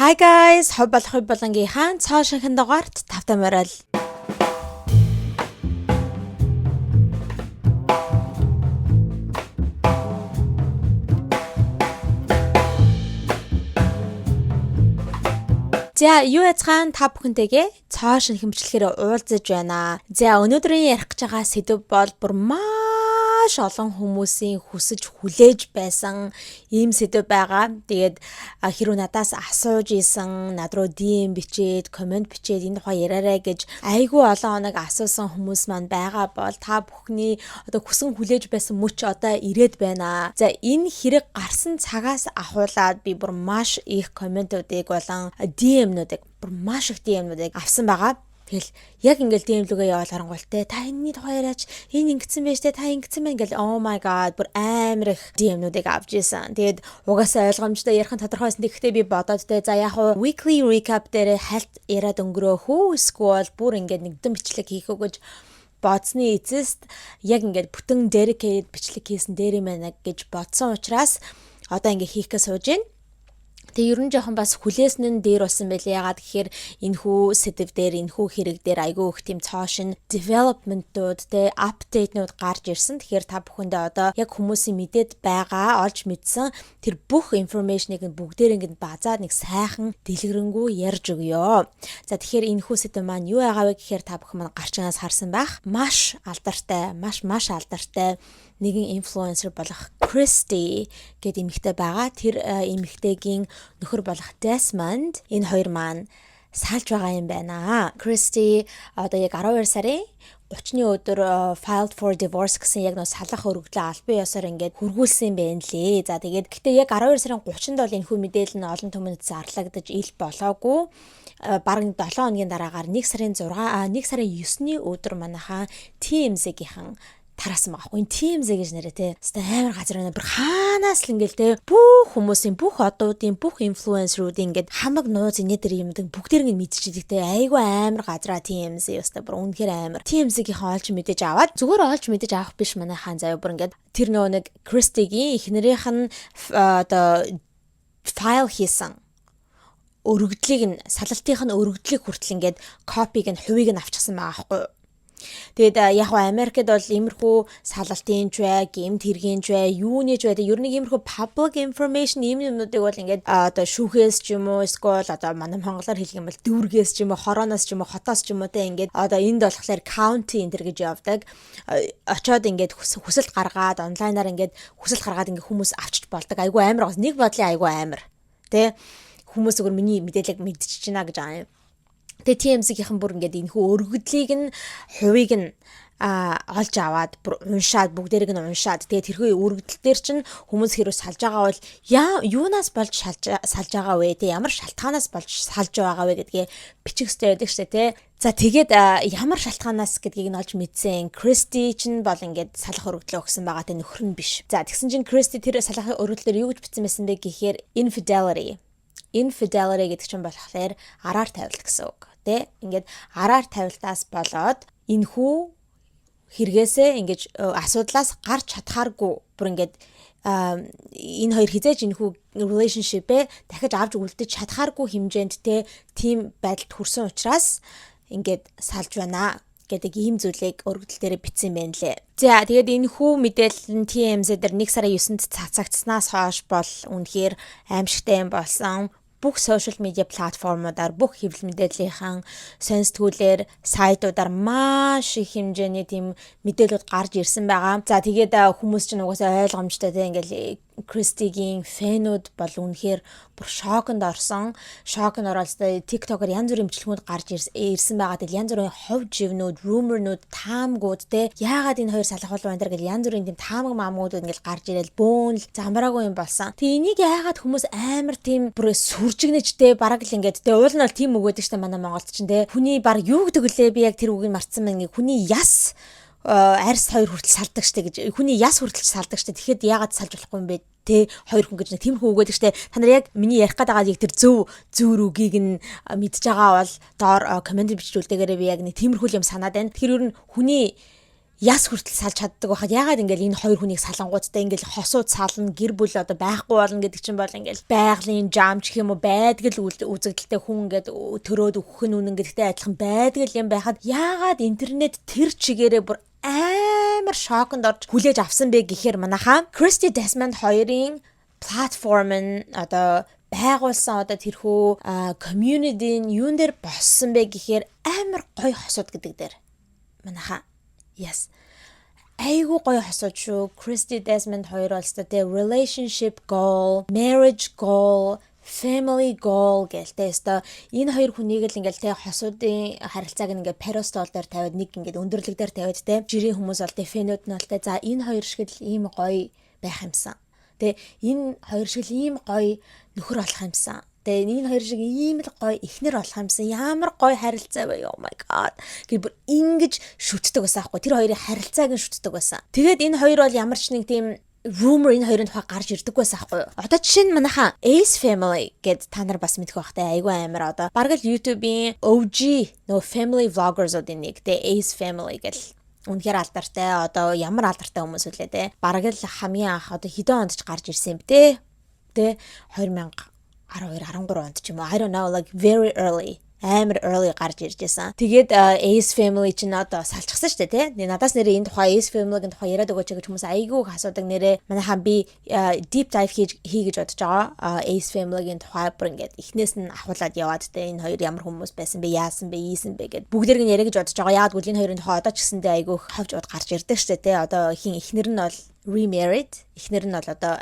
Hi guys, хобболох болонгийнхаа цоо шинхэн дугаарт тавтай морил. За юу яцгаан та бүхэнтэйгээ цоо шинхэн бичлэгээр уулзаж байна. За өнөөдрийн ярих гэж байгаа сэдв бол бүр маш олон хүмүүсийн хүсэж хүлээж байсан ийм сэдв байгаа. Тэгээд хэрвээ надаас асууж исэн, над руу DM бичээд, комент бичээд энэ тухай яриарай гэж айгүй олон хоног асуусан хүмүүс маань байгаа бол та бүхний одоо хүсэн хүлээж байсан мөч одоо ирээд байна. За энэ хэрэг гарсан цагаас ахуулаад би бүр маш их комментуудыг болон DM-нуудыг бүр маш их DM-нуудыг авсан байгаа. Тэгэл яг ингээл DM лүгээ яваал харангуйлтээ та энэний тухай яриач энэ ингэсэн байж та ингэсэн байна гэл oh my god бүр амар их DM-нуудыг авч ийсэн. Тэгээд угаасаа ойлгомжтой ярих нь тодорхой байсан. Тэгэхдээ би бодоод те за яг хуу weekly recap дээр хальт яриад өнгөрөөх үү эсвэл бүр ингээд нэгдэн бичлэг хийх үү гэж бодсны эцэст яг ингээд бүтэн dedicated бичлэг хийсэн дээр юм байна гэж бодсон учраас одоо ингээд хийхгээ сууж байна. Тэгээ ер нь жоохон бас хүлээсэн нь дээр болсон байлээ. Ягаад гэхээр энэхүү сэдв дээр, энэхүү хэрэг дээр айгүй их тийм цоошин development-ууд, тэ апдейтнууд гарч ирсэн. Тэгэхээр та бүхэндээ одоо яг хүмүүсийн мэдээд байгаа, олж мэдсэн тэр бүх информашныг бүгдээр ингээд базаад нэг сайхан дэлгэрэнгүй ярьж өгье. За тэгэхээр энэхүү сэдв маань юу байгаа вэ гэхээр та бүхэн маань гарчнаас харсан байх. Маш алдартай, маш алдартай нэгэн инфлюенсер болох Christy гэдэг эмэгтэй байгаа. Тэр эмэгтэйгийн нөхөр болох Desmond энэ хоёр маань салж байгаа юм байна. Christy одоо яг 12 сарын 30-ны өдөр filed for divorce гэсэн яг нөө салах өргөдлөө албан ёсоор ингээд хургуулсан юм байна лээ. За тэгээд гэтээ яг 12 сарын 30-нд бол энэхүү мэдээлэл нь олон түмэнд зарлагдаж ил болоогүй. Бараг 7 хоногийн дараагаар 1 сарын 9-ний өдөр манайхаа TMZ-ийн тараасан байгаа. Энэ TMZ гэж нэрээ те. Амар газар байна. Бүр хаанаас л ингээл те бүх хүмүүсийн, бүх одуудын, бүх инфлюенсеруудын ингээд хамаг нууц инээдэр юмдаг бүгдээр ингэ мэдчихэдэг те. Айгүй амар газараа TMZ ёстой. Бүр үнэхээр амар. TMZ-ийн олж мэдээж аваад зүгээр олж мэдээж авах биш манай хаан заяа бүр ингээд тэр нөгөө нэг Christy-гийн эхнэрийнх нь одоо файл хийсэн өргөдлийг нь салалтынх нь өргөдлийг хүртэл ингээд копиг нь хувийг нь авчихсан байгаа байхгүй юу. Тэгээд яг хоо Америкт бол иймэрхүү салалтын ч бай, гэмт хэргийн ч бай, юуны ч бай. Ер нь иймэрхүү public information ийм юмнуудыг бол ингээд одоо шүүхээс ч юм уу, эсвэл одоо манай монголоор хэлэх юм бол дүүргээс ч юм уу, хорооноос ч юм уу, хотоос ч юм уу те ингээд одоо энд болохоор county энэ төр гэж явдаг. Очоод ингээд хүсэлт гаргаад онлайнаар ингээд хүсэлт гаргаад ингээд хүмүүс авчиж болдог. Айгүй амар бас нэг бодлын айгүй амар. Тэ хүмүүс зөвхөн миний мэдээлэл мэдчихэж байна гэж аа юм. Тэгээ TMZ-ийн бүр ингээд энэхүү өргөдлийг нь хувийг нь олж аваад бүр уншаад бүгдээрийг нь уншаад тэгээ тэрхүү өргөдөл дээр чинь хүмүүс хэрэг салж байгаа бол юунаас болж салж байгаа вэ те ямар шалтгаанаас болж салж байгаа вэ гэдгээ бичигстэй байдаг шээ те. За тэгээд ямар шалтгаанаас гэдгийг нь олж мэдсэн. Christy чинь бол ингээд салах өргөдлөө өгсөн байгаа те нөхөр нь биш. За тэгсэн чинь Christy тэр салах өргөдлөөр юу гэж бичсэн байсан бэ гэхээр infidelity гэдэг чинь болохоор араар тавилт гэсэн үг. Тэ ингээд араар тавилтаас болоод энэхүү хэрэгээсээ ингэж асуудлаас гарч чадхааргүй бүр ингээд энэ хоёр хизээж энэхүү relationship-ээ дахиж авч үлдэж чадхааргүй хэмжээнд те тийм байдалд хүрсэн учраас ингээд салж байна гэдэг ийм зүйлийг өргөдөл дээр бичсэн байна лээ. За тэгээд энэхүү мэдээлэл нь TMZ дээр 1 сарын 9-нд цацагдсанаас хойш бол үнэхээр аимшигтай юм болсон. Бүх social media платформудаар бүх хэвлэл мэдээллийнхэн сонстгүүлээр сайтуудаар маш их хэмжээний тийм мэдээлэлүүд гарч ирсэн байгаа. За тэгээд хүмүүс ч угаасаа ойлгомжтой те ингээл Christy-гийн фэнүүд бол үнэхээр бүр шоконд орсон. Шоконд оролцтой TikTok-оор янз бүрийн бичлэгүүд гарч ирсэн байгаа. Тэгэл янз бүрийн хов живнүүд, rumor-нууд, таамгууд те яагаад энэ хоёр салах болов энэ гэл янз бүрийн тийм таамаг маамгууд ингээл гарч ирэл бөөн л замбраагүй юм болсон. Тэг энийг яагаад хүмүүс амар тийм бүр сүржигнэжтэй бараг л ингээд те уул нь бол тийм үг гэдэг чинь манай Монголд чинь те хүний баг юу гэдэг лээ би яг тэр үгийг марцсан байна. Хүний яс арьс хоёр хүртэл салдаг штэ гэж хүний яс хүртэл салдаг штэ тэгэхэд яагаад салж болохгүй юм бэ те хоёр хүн гэж нэг тиймэрхүү үг гэдэг штэ та нар яг миний ярих гэдэг яг тэр зөв үгийг нь мэдж байгаа бол доор комент бичүүлдээгээрээ би яг нэг тиймэрхүү юм санаад байна. Тэгэхээр ер нь хүний яс хүртэл салж чаддаг байхад ягаад ингээл энэ хоёр хүнийг салангуудтай ингээл хосууд сална гэр бүл одоо байхгүй болно гэдэг чинь бол ингээл байгалийн жамч гэх юм уу байдаг л үзэгдэлтэй хүн ингээд төрөөд өгөх нь үнэн гэдэгтэй адилхан байдаг л юм байхад ягаад интернет тэр чигээрээ бүр амар шоконд орж хүлээж авсан бэ гэхээр манайхаа Christy Desmond хоёрын платформ нь одоо байгуулсан одоо тэрхүү community-ийн юун дээр боссон бэ гэхээр амар гоё хосууд гэдэг дээр манайхаа yes айгу гоё хосууд шүү. Christy Desmond хоёр бол тэ relationship goal, marriage goal, family goal гэлтэй өстой энэ хоёр хүнийг л ингээл тэ хосуудын харилцааг ингээл pedestal дээр тавиад нэг ингээд өндөрлөг дээр тавиад тэ жирийн хүмүүс бол тэ фэнүүд нь бол тэ за энэ хоёр шиг л ийм гоё байх юмсан. Тэ энэ хоёр шиг л ийм гоё нөхөр болох юмсан. Тэгээ энэ хоёр шиг ийм л гоё эхнэр болох юмсан. Ямар гоё харилцаа вэ? Oh my god. Гэр ингэж шүтдэг байсан аахгүй. Тэр хоёрын харилцааг нь шүтдэг байсан. Тэгээд энэ хоёр бол ямар ч нэг тийм rumor энэ хоёрын тухай гарч ирдэг байсан аахгүй. Одоо жишээ нь манайхаа Ace Family гэд та нар бас мэдэх байхтай айгүй амар одоо бараг л YouTube-ийн OG нөгөө family vloggers-уудын нэг тэ Ace Family гэл үнэхээр алдартай одоо ямар алдартай хүмүүс үлээ тэ бараг л хамгийн анх одоо хэдэн онд ч гарч ирсэн юм бэ тэ 2012 13 онд ч юм уу I don't know like very early амар early гарч ирж байсан. Тэгээд Ace Family ч надад салчихсан шүү дээ тий. Надаас нэрээ энэ тухай Ace Family-гийн тухай яриад өгөөч гэж хүмүүс айгүй асуудаг нэрээ манайхан би deep dive хий гэж бодож байгаа. Ace Family-гийн тухай бүр ингээд эхнээс нь ахуулаад яваад тий энэ хоёр ямар хүмүүс байсан бэ, яасан бэ, ийсэн бэ гэд бүгдэрэг нь яриа гэж бодож байгаа. Яагаад гэвэл энэ хоёрын тухай одоо ч гэсэндээ айгүй хавж ууд гарч ирдэг шүү дээ тий. Одоо эхнэр нь бол remarried, эхнэр нь бол одоо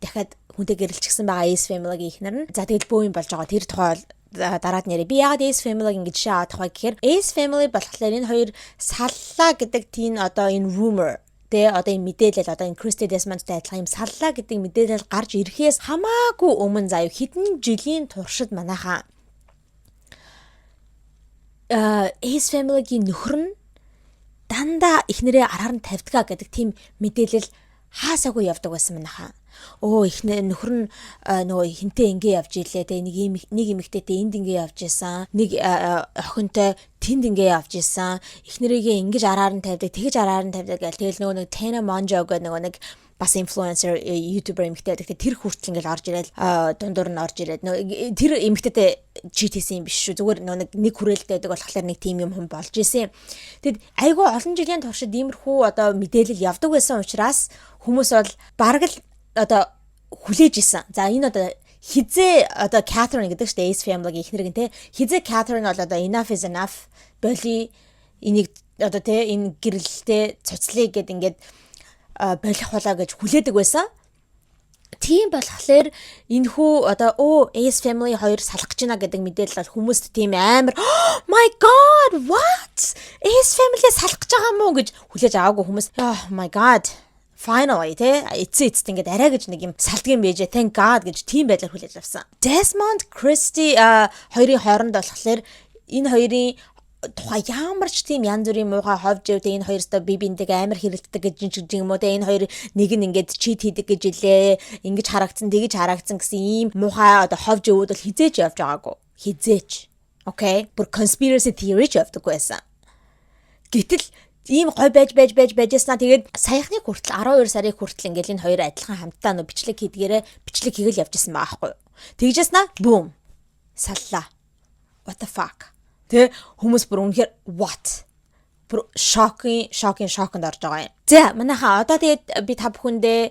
дахиад хүнтэй гэрэлчихсэн байгаа Ace Family-гийн эхнэр нь. За тэгэл бөө юм болж байгаа. Тэр тухай дараад нэрээ би яагаад Ace Family-г ингэж шаадах вэ гэхээр Ace Family болохоор энэ хоёр саллаа гэдэг тийм одоо энэ rumor тэ одоо энэ мэдээлэл одоо энэ Christy Desmond-тай адилхан юм саллаа гэдэг мэдээлэл гарч ирэхээс хамаагүй өмнө заяа хэдэн жилийн туршид манайхаа Ace Family-гийн нөхөр нь дандаа эхнэрээ араар нь тавьдгаа гэдэг тийм мэдээлэл хаасаагүй явдаг байсан манайхаа. Эхнэр нөхөр нь нөгөө хинтээ ингээ явж илээ те нэг эмэгтэйтэй энд ингээ явж исэн нэг охинтой тэнд ингээ явж исэн эхнэрийгээ ингэж араар нь тавьдаг тэгэж араар нь тавьдаг гэл тэгэл нөгөө нэг Tana Mongeau гэдэг нөгөө нэг бас influencer YouTuber эмэгтэй байдаг тэр хүртэл ингээл орж ирэл дундуур нь орж ирээд нөгөө тэр эмэгтэйтэй cheat хийсэн юм биш шүү зүгээр нөгөө нэг хүрээлэлтэй байдаг болохоор нэг тим юм болж исэн. Тэгэд айгүй олон жилийн туршид иймэрхүү одоо мэдээлэл явдаг байсан учраас хүмүүс бол бараг л одоо хүлээж исэн. За энэ одоо хизээ одоо Catherine гэдэг чинь Ace Family-гийн эхнэрэг те хизээ Catherine бол одоо enough is enough боли энийг одоо те энэ гэрэлтэй цоцлыг гэд ингээд болох болоо гэж хүлээдэг байсан. Тийм болохоор энэ хүү одоо Ace Family хоёр салах гэж байна гэдэг мэдээлэл бол хүмүүст тийм амар my god what Ace Family салах гэж байгаа мó гэж хүлээж аваагүй хүмүүс oh my god finally те эцэст ингээд арай гэж нэг юм салдгийн байжээ thank god гэж тийм байдлаар хүлээж авсан. Desmond Christy хоёрын хооронд болохоор энэ хоёрын тухай ямар ч тийм янз бүрийн муухай ховж өвдө энэ хоёроо би бинтэйгээ амар хэрэлддэг гэж юм уу те энэ хоёр нэг нь ингээд чит хийдэг гэж илээ ингэж харагдсан тэгэж харагдсан гэсэн ийм муухай одоо ховж өвд бол хизээч явж байгаагүй хизээч окей бүр conspiracy theory ч явдаг байсан. Гэтэл ийм гой байжснаа тэгээд саяхны хүртэл 12 сарын хүртэл ингээл энэ хоёр адилхан хамтдаа нөө бичлэг хийдгээрээ бичлэг хийгээл явжсэн байгаа байхгүй. Тэгжээснаа boom саллаа. What the fuck. Тэ хүмүүс бүр үнэхээр what бүр шоконд орж байгаа юм. За манайхаа одоо тэгээд би та бүхэндээ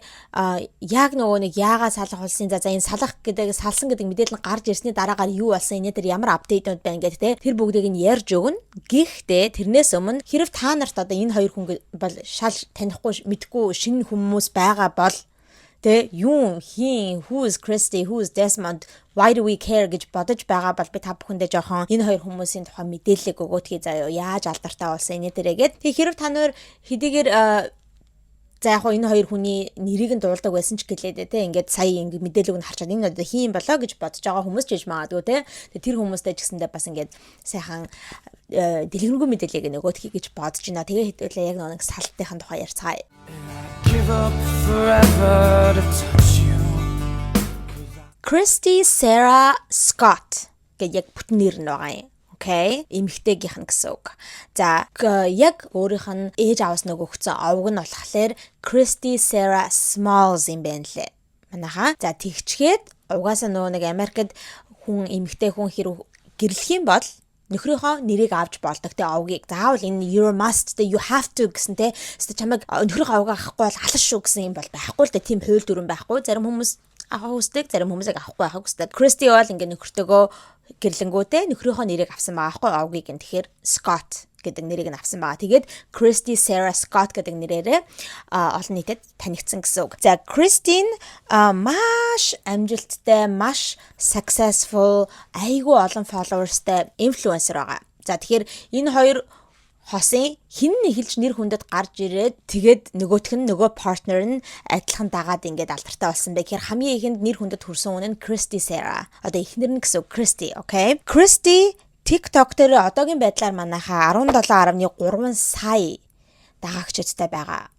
яг нөгөө нэг яагаад салах болсон за энэ салах гэдэг салсан гэдэг мэдээлэл нь гарч ирсний дараагаар юу болсон энэ дээр ямар апдейтууд байна гэдэг те тэр бүгдийг нь ярьж өгнө. Гэхдээ тэрнээс өмнө хэрэг та нарт одоо энэ хоёр хүн бол шал танихгүй мэдгүй шинэ хүмүүс байгаа бол тэ юу хийн who is Christy who is Desmond why do we care гэж бодож байгаа бол би та бүхэндээ жоохон энэ хоёр хүмүүсийн тухай мэдээлэл өгөөдгий заяа яаж алдартай болсон энэ дээрээгээд тэг хэрэг та нар хэдийгээр за яг энэ хоёр хүний нэрийг нь дуулдаг байсан ч гэлээ тэ ингээд сая ингээд мэдээлэлг нь харчаад энэ одоо хийм болоо гэж бодож байгаа хүмүүс ч гэж магадгүй тэ тэр хүмүүстэй ч гэсэндээ бас ингээд сайхан дэлгэрэнгүй мэдээлэлийг нөгөөдгий гэж бодож байна. Тэгээ хэдүүлээ яг нэг салтынхаа тухай ярьцгаая. Give up forever to touch you. Christy Sarah Scott гэж яг бүтэн нэр нь байгаа юм. Okay, эмэгтэйгийнх нь гэсэн үг. За яг өөрийнх нь ээж аваас нөгөө өгсөн овг нь болохоор Christy Sarah Smalls юм байна лээ. Манайха. За тэгчгээд угаасаа нөгөө нэг Америкт хүн эмэгтэй хүн хэрэг гэрлэх юм бол нөхрийнхөө нэрийг авч болдог те овгийг. Заавал энэ you must you have to гэсэн те. Чамайг нөхрийнхөө овг авахгүй бол алаш шүү гэсэн юм бол байхгүй л те. Тийм хууль дүрэн байхгүй. Зарим хүмүүс авах хүсдэг, зарим хүмүүс авахгүй байх хүсдэг. Christy бол ингээ нөхөртөөгөө гэрлэнгүүтээ нөхрийнхөө нэрийг авсан байгаа байхгүй овгийг нь. Тэгэхээр Scott гэдэг нэрийг нь авсан байгаа. Тэгээд Christy Sarah Scott гэдэг нэрээрээ олон нийтэд танигдсан гэсэн үг. За Christine маш амжилттай, маш successful, айгүй олон followersтай influencer байгаа. За тэгэхээр энэ хоёр хосын хин эхэлж нэр хүндэд гарч ирээд тэгээд нөгөөх нь нөгөө партнер нь адилхан дагаад ингээд алдартай болсон бэ. Тэгэхээр хамгийн ихэнд нэр хүндэд хүрсэн хүн нь Christy Sarah. Одоо эхнэр нь гэсэн Christy, okay? Christy TikTok дээр одоогийн байдлаар манайхаа 17.3 сая дагагчтай байгаа.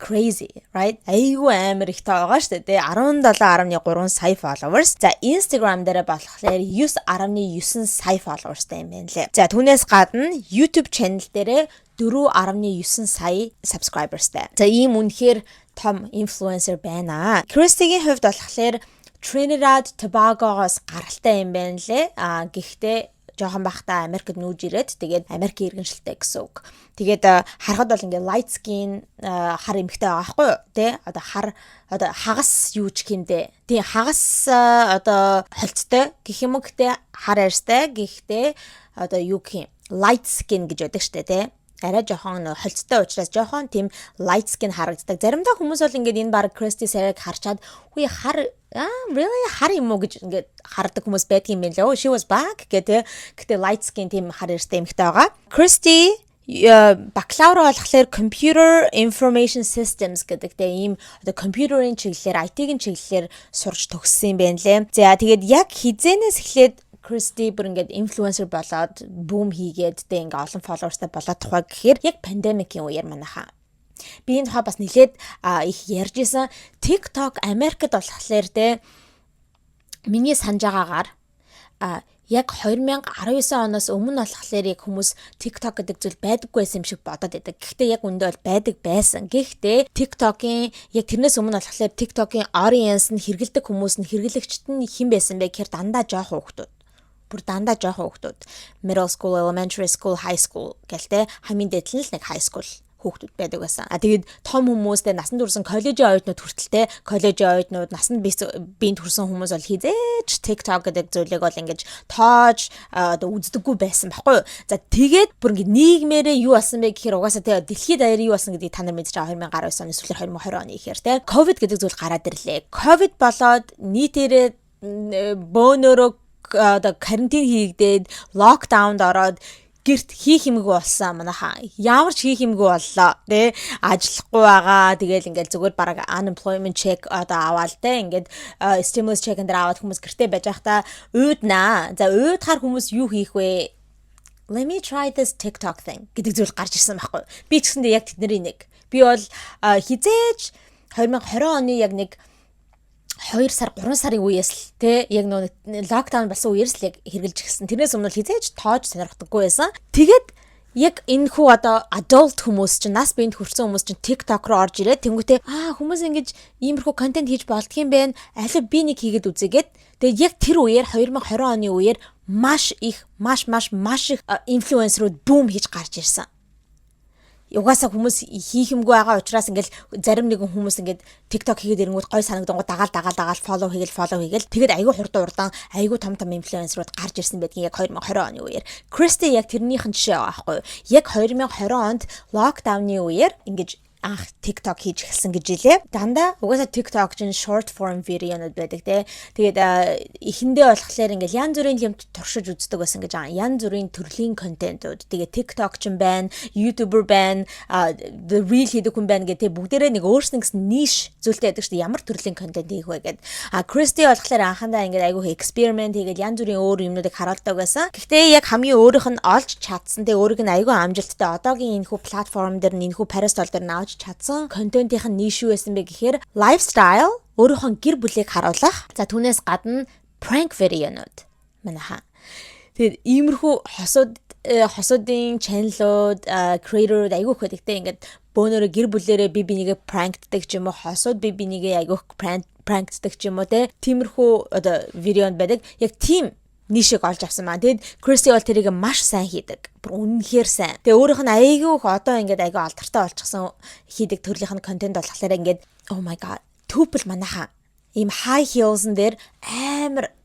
Crazy, right? Айгүй амар ихтэй байгаа шүү дээ. 17.3 сая followers. За Instagram дээр болохоор 9.9 сая followersтай юм байна лээ. За түүнээс гадна YouTube channel дээр 4.9 сая subscribersтай. За ийм үнэхээр том influencer байна. Christy-гийн хувьд болохоор Trinidad Tobago-гоос гаралтай юм байна лээ. Гэхдээ жоохон бахта Америкт нүүж ирээд тэгээд Америкийн иргэншилтэй гэсэн үг. Тэгээд харахад бол ингээ light skin хар эмхтэй байгаа байхгүй юу? Тэ? Одоо хагас юу ч гэмдэ. Тийм хагас одоо холцтой гэх юм уу гэхдээ хар арьстай гэхдээ одоо юу гэх юм light skin гэж байдаг штэ тэ. Арай жоохон холцтой учраас жоохон тийм light skin харагддаг. Заримдаа хүмүүс бол ингээд энэ баг Christy Sarah-г харчаад хүй really хар юм уу гэж ингээд хардаг хүмүүс байдаг юм байна лээ. She was back гэдэг. Гэтэ light skin тийм хар эрстэй эмэгтэй байгаа. Christy бакалавр болохоор Computer Information Systems гэдэг ийм одоо компьютерийн чиглэлээр IT-ийн чиглэлээр сурч төгссөн юм байна лээ. За тэгээд яг хизэнээс эхлээд Christy бүр ингээд influencer болоод boom хийгээд тэ ингээ олон followersтай болоод тухай гэхээр яг пандемикийн үеэр манайхаа. Би энэ тухай бас нэлээд их ярьж исэн. TikTok Америкт болохоор тэ миний санаж байгаагаар яг 2019 оноос өмнө болохоор яг хүмүүс TikTok гэдэг зүйл байдаггүй байсан юм шиг бодоод байдаг. Гэхдээ яг үндэ бол байдаг байсан. Гэхдээ TikTok-ийн яг тэрнээс өмнө болохоор TikTok-ийн audience нь хэрэгэлдэг хүмүүс нь хэрэглэгчд нь хэн байсан бэ гэхээр дандаа жоохон хүүхдүүд. Бүр дандаа жоохон хүүхдүүд. Middle school, elementary school, high school гэлтэй хамгийн дээд нь л нэг high school хүүхдүүд байдаг байсан. Тэгээд том хүмүүстэй насанд хүрсэн коллежийн оюутнууд хүртэлтэй коллежийн оюутнууд насанд биенд хүрсэн хүмүүс бол хизээч TikTok гэдэг зүйлийг бол ингэж тоож одоо үздэггүй байсан байхгүй юу. За тэгээд бүр ингэ нийгмээрээ юу болсон бэ гэхээр угаасаа тэ дэлхийд даяар юу болсон гэдгийг та нар мэдж байгаа 2019 оны сүүлээр 2020 оны ихээр тэ ковид гэдэг зүйл гараад ирлээ. Ковид болоод нийтээрээ бөөнөрөө одоо карантин хийгдээд локдаунд ороод гэрт хийх юмгүй болсон манайхаа. Ямар ч хийх юмгүй боллоо. Тэ ажиллахгүй байгаа. Тэгэл ингээл зүгээр бараг unemployment check одоо аваал тэ ингээд stimulus check энэ аваад хүмүүс гэртээ байж байхдаа уйднаа. За уйдахаар хүмүүс юу хийх вэ? Let me try this TikTok thing гэдэг зүйл гарч ирсэн байхгүй. Би ч гэсэндээ яг тэдний нэг. Би бол хизээж 2020 оны яг нэг 2 сар 3 сарын үеэс л те яг нөө локдаун болсон үеэс л яг хэрглэж гисэн. Тэрнээс өмнө хизээж тоож сонирхдаггүй байсан. Тэгээд яг энэ хүү одоо adult хүмүүс чинь нас биед хүрсэн хүмүүс чинь TikTok руу орж ирээд тэнгуүтээ хүмүүс ингэж иймэрхүү контент хийж болдгийм бэ? Алив би нэг хийгээд үзээгээд тэгээд яг тэр үеэр 2020 оны үеэр маш их инфлюенсерүүд бум хийж гарч ирсэн. Угаасаа хүмүүс хийх юмгүй байгаа учраас ингээл зарим нэгэн хүмүүс ингээд TikTok хийгээд ирэнгүүт гой санагдангууд дагаал follow хийгээл тэгээд айгүй хурдан айгүй том инфлюенсерүүд гарч ирсэн байдгийн яг 2020 оны үеэр. Christy яг тэрнийхэн жишээ байгаа байхгүй юу? Яг 2020 онд локдауны үеэр ингэж анх TikTok хийж эхэлсэн гэж илээ. Дандаа угаасаа TikTok чинь short form видеонууд байдаг те. Тэгээд эхэндээ болохоор ингээл янз бүрийн юм туршиж үздэг байсан гэж байгаа. Янз бүрийн төрлийн контентууд. Тэгээд TikTok чинь байна, YouTuber байна, the real хийдэг хүн байна гэдэг бүгдээрээ нэг өөрснөө гэсэн niche зүйлтэй байдаг шүү дээ. Ямар төрлийн контент хийх вэ гэд. Christy болохоор анхандаа ингээд айгүй experiment хийгээл янз бүрийн өөр юмнуудыг харуулдаг байсан. Гэхдээ яг хамгийн өөрийнх нь олж чадсан. Тэгээд өөрийг нь айгүй амжилттай одоогийн энэ хүү платформ дээр энэ хүү Parastol дээр нь чадсан контентийнх нь ниш юу байсан бэ гэхээр lifestyle өөрийнхөө гэр бүлийг харуулах. За түүнээс гадна prank видеонууд манайхаа. Тэгээд иймэрхүү хосуудын чаналууд creator-ууд айгүй их байдаг те ингээд бөөнөрө гэр бүлэрээ би бинийгээ prankддаг ч юм уу хосууд би бинийгээ айгүй prankддаг ч юм уу те тиймэрхүү одоо видеонд байдаг яг тийм нишиг олж авсан маа. Тэгэд Кристи бол тэрийг маш сайн хийдэг. Бүр үнэхээр сайн. Тэгээ өөрийнх нь айгүй их одоо ингээд айгүй алдартай болчихсон хийдэг төрлийнх нь контент болохоор ингээд oh my god түпэл манайхаа ийм high heels-н дээр амар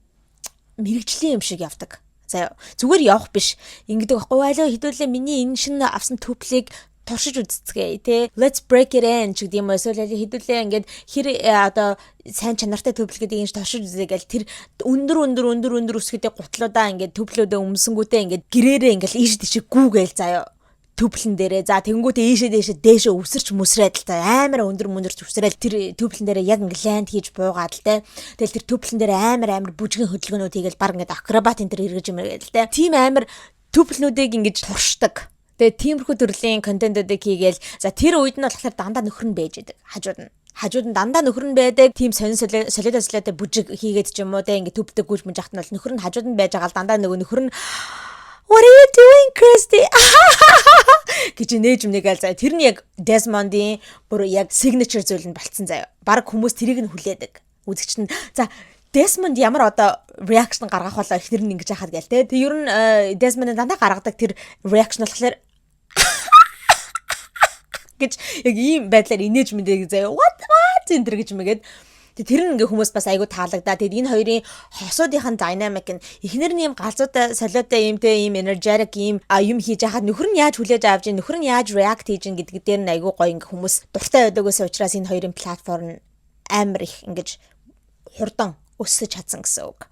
мэрэгжлийн юм шиг явдаг. За зүгээр явах биш. Ингэдэг байхгүй байлаа хэдүүлээ миний энэ шинэ авсан түплийг туршиж үзцгээе тий. Let's break it in ч гэдэг юм эсвэл хэдүүлээ ингээд хэр одоо сайн чанартай түпл гэдэг юм туршиж үзье гэл тэр өндөр үсгэдэг гутлуудаа ингээд түплүүдээ өмсөнгүүтээ ингээд гэрээрээ ингээд ийш тийш гүүгээл заяа түплэн дээрээ за тэгэнгүүтээ ийшээ дээшээ өсөрч мүсрээд л амар өндөр мөндөрч өсрээд тэр түплэн дээрээ яг ингээд ланд хийж буугаад л те. Тэгэл тэр түплэн дээр амар бүжгэн хөдөлгөөнүүд хийгээл баг ингээд акробат энэ төр эргэж юмэргээл те. Тим амар түплнүүдийг ингээд туршдаг. Тэгээ тиймэрхүү төрлийн контентуудыг хийгээл за тэр үед нь болохоор дандаа нөхөр нь байж байдаг. Хажууд нь дандаа нөхөр нь байдаг. Тим солиотой бүжиг хийгээд ч юм уу те ингээд түпдэг гүйж мөн жахт нь бол нөхөр нь хажууд нь байж байгаа л дандаа нөгөө нөхөр нь What are you doing, Christy? гэж нээж өмнөгээл заяа. Тэр нь яг Desmond-ийн бүр яг signature зүйл нь болцсон заяа. Бараг хүмүүс тэрийг нь хүлээдэг. Үзэгч нь за Desmond ямар одоо reaction гаргах болоо ихнэр нь ингэж яхад гээл те. Тэг ер нь Desmond дандаа гаргадаг тэр reaction болохоор гэж яг ийм байдлаар инээж мэдээ заяа. What зэндэр гэж мэгээд тэр нь ингээ хүмүүс бас айгу таалагдаа. Тэгэд энэ хоёрын хосуудынхын dynamic нь эхнэр нь юм галзуутай солиотой ийм energetic ийм юм хийж хахад нөхөр нь яаж хүлээж авч ийн нөхөр нь яаж react хийж ийн гэдэг дээр нь айгу гоё ингээ хүмүүс дуртай байдагаас учраас энэ хоёрын платформ амар их ингэж хурдан өсөж чадсан гэсэн үг.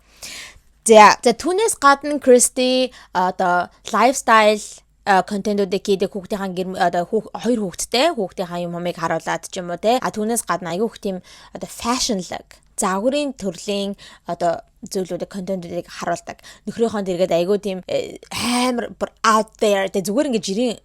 За түүнээс гадна Кристи одоо lifestyle контентуудыг хийдэг хүүхдийн одоо хоёр хүүхдийнхаа юм хумыг харуулад ч юм уу те. Түүнээс гадна аягүй их тийм одоо fashion look загварын төрлийн одоо зүйлүүдийг контентуудыг харуулдаг. Нөхрийнхөө дэргээд аягүй тийм амар out there те зүгээр ингээд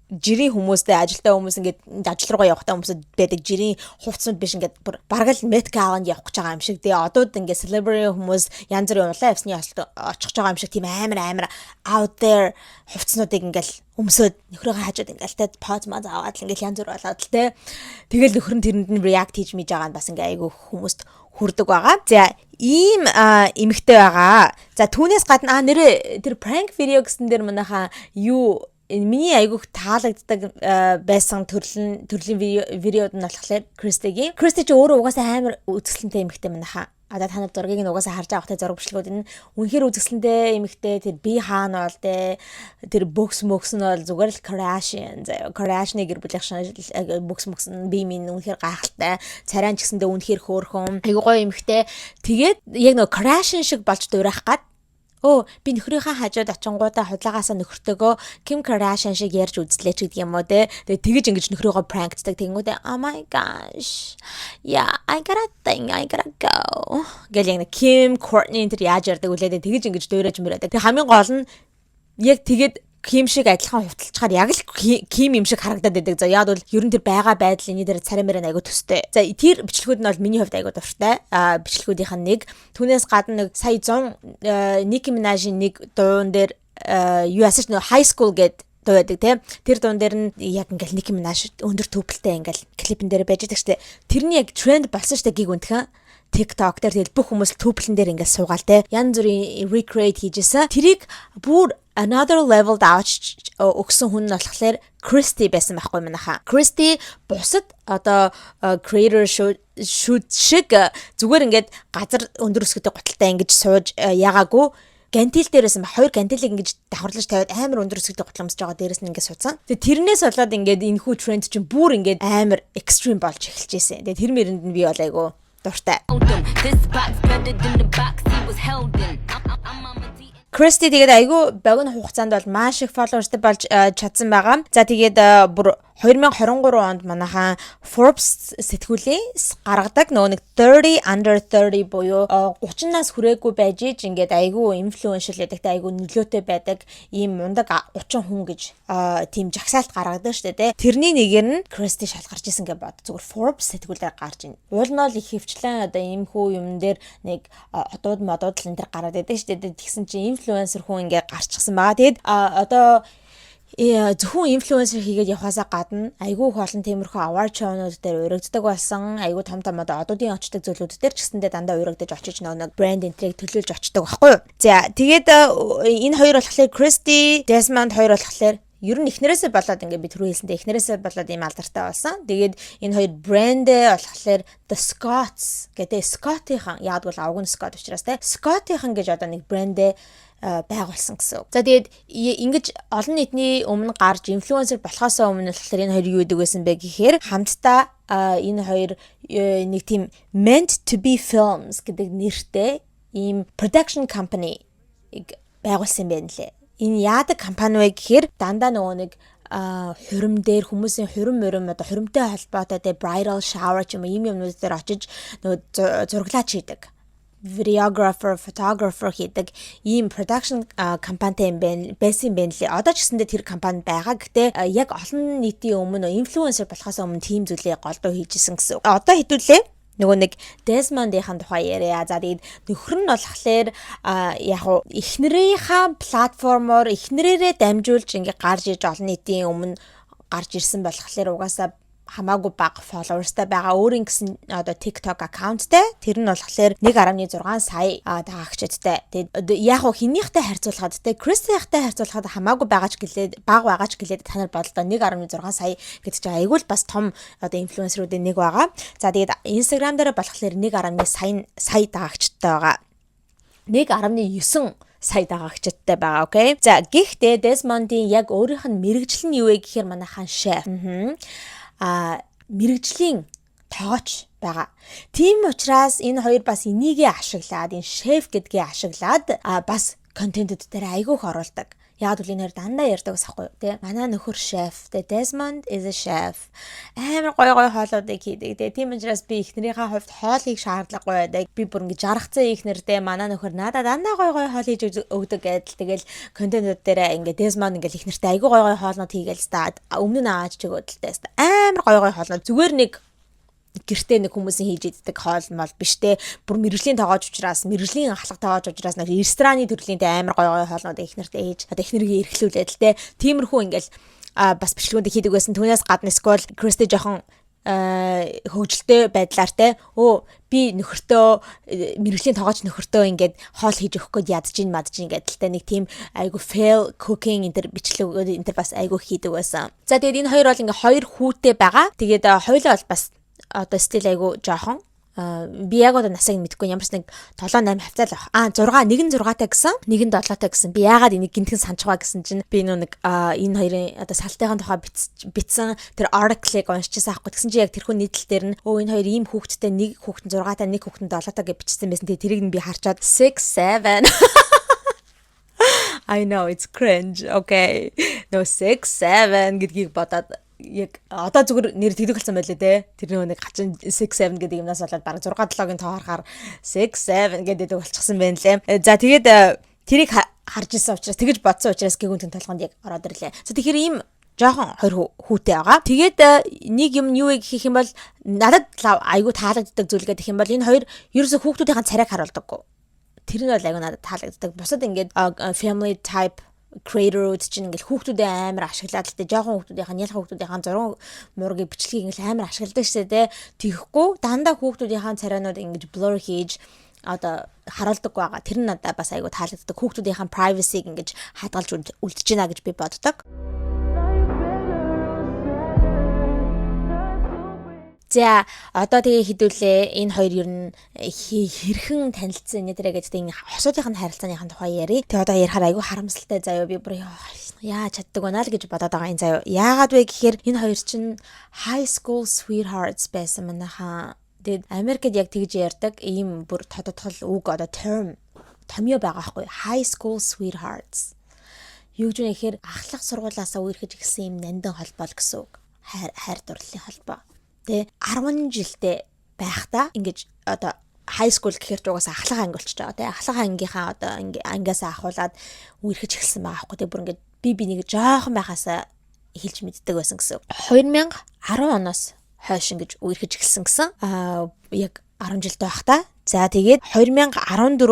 жирийн хүмүүстэй ажилтаа хүмүүс ингээд ажил руугаа явахтай хүмүүсд байдаг жирийн хувцсууд биш ингээд бараг л Met Gala-нд явах гэж байгаа юм шиг. Тэгээ одууд ингээд celebrity хүмүүс янз бүрийн улаан явсны очих байгаа юм шиг тийм амар out there хувцснуудыг ингээд өмсөд нөхрийнхөө хажууд ингээд те поз маз аваад л ингээд янз бүр болоод л те. Тэгэл нөхөр нь тэрэнд нь react хийж мэж байгаа нь бас ингээд айгүй хүмүүст хүрдэг байгаа. За ийм эмэгтэй байгаа. За түүнээс гадна нэрээ тэр prank video гэсэн дээр манайхаа юу миний айгүйх таалагддаг байсан төрлийн видеод нь болохоор Кристи ч өөрөө угаасаа амар үзэсгэлэнтэй эмэгтэй манайхаа. Одоо та нар зургийг нь угаасаа харж байгаа хөтэй зураг бичлэгүүд нь үнэхээр үзэсгэлэнтэй эмэгтэй тэр би хаана бол тэр бокс нь бол зүгээр л Kardashian гэр бүлийн бокс нь би минь үнэхээр гайхалтай. Царайн ч гэсэндээ үнэхээр хөөрхөн. Айгуу гоё эмэгтэй. Тэгээд яг нөгөө Kardashian шиг болж дуурайх гад би нөхрийнхээ хажууд очингуудаа худлаагаасаа нөхөртөөгөө Kim Kardashian шиг ярьж үзлээ ч гэдэг юм уу те. Тэгээ тэгэж ингэж нөхрийгөө prankддаг. Тэнгүүдээ oh my gosh. Yeah, I gotta go. Гэлийн Kim Courtney энэ яаж ярьдаг үлээ тэгэж ингэж дуурайж мөрөөдөг. Тэгээ хамгийн гол нь яг тэгээд Kim шиг адилхан хувталчаар яг л Kim юм шиг харагдаад байдаг. За яг бол ер нь тэр байгаа байдал энэ дээр царай мэрэн айгу төстэй. За тэр бичлэгүүд нь бол миний хувьд айгу дуртай. Бичлэгүүдийнх нь нэг. Түүнээс гадна нэг сая 100 Nicki Minaj-ийн нэг дуун дээр юу ясаж нэг high school гэдэг дуу байдаг тийм. Тэр дуун дээр нь яг ингээл Nicki Minaj өндөр төвлөлтэй ингээл клипэн дээр байж байгаа штэ. Тэрний яг тренд болсон штэ гиг үнтхэн. TikTok дээр тэгэл бүх хүмүүс түүплэн дээр ингээд суугаал те. Янз бүрийн recreate хийжсэн. Тэрийг бүр another level давж өгсөн хүн нь болохоор Кристи байсан байхгүй манайхаа. Кристи бусад одоо creator shoot шиг зүгээр ингээд газар өндөр өсгөдөг готалтай ингэж сууж ягаагүй. Гантил дээрээс хоёр гантилыг ингэж давхарлаж тавиад амар өндөр өсгөдөг готал өмсөж байгаа дээрээс нь ингэ суудсан. Тэгээ тэрнээс болоод ингээд энэ хүү тренд чинь бүр ингээд амар extreme болж эхэлж байсан. Тэгээ тэр мэрэнд нь би бол айгу дуртай. Кристи тэгээд айгүй богино хугацаанд бол маш их followersтэй болж чадсан байгаа. За тэгээд бүр 2023 онд манайхан Forbes сэтгүүлийн гаргадаг нөгөө нэг 30 under 30 буюу 30-наас хүрээгүй байж иж ингээд айгүй инфлюеншл гэдэг айгүй нөлөөтэй байдаг ийм мундаг 30 хүн гэж тийм жагсаалт гаргадаг шүү дээ. Тэрний нэгээр нь Christy шал гарч исэн гэж бод. Зүгээр Forbes сэтгүүлээр гарч ийн. Уул нь бол их хөвчлэн одоо ийм хүү юм дээр нэг одууд модууд л энэ төр гараад байдаг шүү дээ. Тэгсэн чинь инфлюенсер хүн ингээд гарчихсан байгаа. Тэгэд одоо зөвхөн инфлюенсер хийгээд явахаасаа гадна айгүй олон тиймэрхүү award show-нууд дээр урагддаг болсон. Айгүй том одоо одуудын очдог зүйлүүд дээр ч гэсэндээ дандаа урагдаж очиж нэг брэнд энтрийг төлөөлж очдог байхгүй юу. За тэгээд энэ хоёр болохоор Christy, Desmond хоёр болохоор ер нь эхнэрээсээ болоод ингээд би түрүү хэлсэнтэй эхнэрээсээ болоод ийм алдартай болсон. Тэгээд энэ хоёр брэндээ болохоор The Scots гэдэг Scott-ийн яг бол авгын Scott учраас те Scott-ийн гэж одоо нэг брэндээ байгуулсан гэсэн. За тэгээд ингэж олон нийтний өмнө гарч инфлюенсер болохоос өмнө болохоор энэ хоёр юу гэдэг байсан бэ гэхээр хамтдаа энэ хоёр нэг тийм meant to be films гэдэг нэртэй ийм production company байгуулсан юм байна лээ. Энэ яадаг компани вэ гэхээр дандаа нөгөө нэг хурим дээр хүмүүсийн хурим одоо хуримтай холбоотой те bridal shower ч юм ийм юмнууд дээр очиж нөгөө зураглаач хийдэг. Videographer, photographer хийдэг ийм production компанитай байсан байна лээ. Одоо ч гэсэндээ тэр компани байгаа. Гэтэ яг олон нийтийн өмнө инфлюенсер болохоос өмнө тийм зүйлээ голдуу хийжсэн гэсэн. Одоо хэдүүлээ нөгөө нэг Desmond-ийн тухай яриа. За тэгээд нөхөр нь болохоор яг уу эхнэрийнхаа платформоор эхнэрээрээ дамжуулж ингээ гарч иж олон нийтийн өмнө гарч ирсэн болохоор угаасаа хамаагүй бага followersтай байгаа өөрийн гэсэн одоо TikTok аккаунттай. Тэр нь болохоор 1.6 сая дагагчдтай. Тэгээд яг уу хинийхтэй харьцуулахад те Christy-тэй харьцуулахад хамаагүй байгаач гэлээд бага байгаач гэлээд та нар бодлоо 1.6 сая гэдэг чинь айгүй л бас том одоо инфлюенсерүүдийн нэг байгаа. За тэгээд Instagram дээр болохоор 1.1 сая дагагчтай байгаа. 1.9 сая дагагчдтай байгаа. Окей. За гэхдээ Desmond-ийн яг өөрийнх нь мэрэгжил нь юу вэ гэхээр манайхан chef. Мэргэжлийн тоогооч байгаа. Тийм учраас энэ хоёр бас энийгээ ашиглаад энэ шеф гэдгийг ашиглаад бас контентэд дээр айгүйх оруулдаг. Яг л энэ хоёр дандаа ярьдаг бас ахгүй юу тий. Манай нөхөр шеф. Desmond is a chef. Амар гой хоолуудыг хийдэг. Тийм учраас би эхнэрийнхээ хувьд хоол хийх шаардлагагүй байдаг. Би бүр ингэ жаргацсан эхнэртэй манай нөхөр надад дандаа гой хоол хийж өгдөг гэдэл тэгэл контентууд дээр ингэ Desmond ингэ эхнэртэй айгүй гой хоолнууд хийгээл стаад өмнө нь ааж чигөөдөлтэй стаа. Амар гой хоолнууд зүгээр нэг гэртээ нэг хүмүүсийн хийж иддэг хоол мал биш те бүр мэрэгжлийн тоогооч учраас мэрэгжлийн ахлах тоогооч учраас нэг рестораны төрлийн амар гой хоолнууд эхнэртэй хийж одоо эхнэрийг эрхлүүлээд л те тиймэрхүү ингээл бас бичлэгүүд хийдэг байсан. Түүнээс гадна скол Christy жоохон хөвжөлтэй байдлаар те би нөхөртөө мэрэгжлийн тоогооч нөхөртөө ингээд хоол хийж өгөх гээд ядчих гэдэл те нэг тийм айгу fail cooking энэ бичлэгүүд энэ бас айгу хийдэг байсан. За тэгээд энэ хоёр бол ингээ хоёр хүүтэй байгаа. Тэгээд хоёулаа бол бас одоо стил айгу жоохон би яг одоо насыг мэдэхгүй ямарс нэг 7-8 хавцаал авах. Нэг нь 6-тай гэсэн, нэг нь 7-тай гэсэн. Би яагаад энийг гинтхэн санджгаа гэсэн чинь би нэг энэ хоёрын одоо салтайхан тухай битсэн тэр article-ыг уншчихсан аахгүй. Тэгсэн чинь яг тэрхүү нийтлэл дээр нь энэ хоёр ийм хүүхэдтэй нэг хүүхэд 6-тай, нэг хүүхэд 7-тай гэж бичсэн байсан. Тэгээ тэрийг нь би харчаад 6 7 I know it's cringe. Okay. No 6 7 гэдгийг бодоод яг одоо зүгээр нэр тэгдэг болсон байлээ те. Тэр нэг хачин 6 7 гэдэг юмнаас болоод бараг 6 7-гийн тоо харахаар 6 7 гэдэг болчихсон байна лээ. За тэгээд тэрийг харж исэн учраас тэгэж бодсон учраас гэгүнтэн толгонд яг ороод ирлээ. За тэгэхээр ийм жоохон хоёр хүүтэй байгаа. Тэгээд нэг юм юу вэ гэх юм бол надад айгу таалагддаг зүйл гэх юм бол энэ хоёр ерөөсө хүүхдүүдийн царайг харуулдаггүй. Тэр нь бол айгу надад таалагддаг. Бусад ингээд family type creator-ууд чинь ингээл хүүхдүүдээ амар ашиглаад л тэ жоохон хүүхдүүдийн ялах хүүхдүүдийн зураг мургийн бичлэгийг ингээл амар ашигладаг шээ тэ тийхгүй дандаа хүүхдүүдийн царайнууд ингэж blur хийж одоо харуулдаг байгаа. Тэр нь надад бас айгу таалагддаг. Хүүхдүүдийн privacy-г ингэж хадгалж үлдэж байна гэж би боддог. За одоо тэгээ хідүүлээ энэ хоёр ер нь хэрхэн танилцсан нэтэрэ гэдэг энэ хосуудын харилцааныхын тухай ярий. Тэгээ одоо ярихаар айгүй харамсалтай заяа би бүр яа чаддаг байна л гэж бодоод байгаа энэ заяа. Яагаад вэ гэхээр энэ хоёр чинь high school sweethearts байсан манайхаа. Тэгээд Америкт яг тэгж ярьдаг ийм бүр тодотгол үг одоо term томьёо байгаа байхгүй high school sweethearts. Юу гэж нэхэр ахлах сургуулаасаа үерхэж гисэн юм нандин холбоол гэсэн үг. хайр дурлалын холбоо. Тэ 10 жилдээ байхдаа ингэж одоо high school гэхэр ч угаасаа ахлах анги болчихж байгаа. Тэ ахлах ангийнхаа одоо ангиасаа ахуулаад үерхэж эхэлсэн байгаа аахгүй. Тэ бүр ингэж би нэг жоохон байхасаа хэлж мэддэг байсан гэсэн. 2010 оноос хойш ингэж үерхэж эхэлсэн гэсэн. Яг 10 жилдээ байхдаа. За тэгээд 2014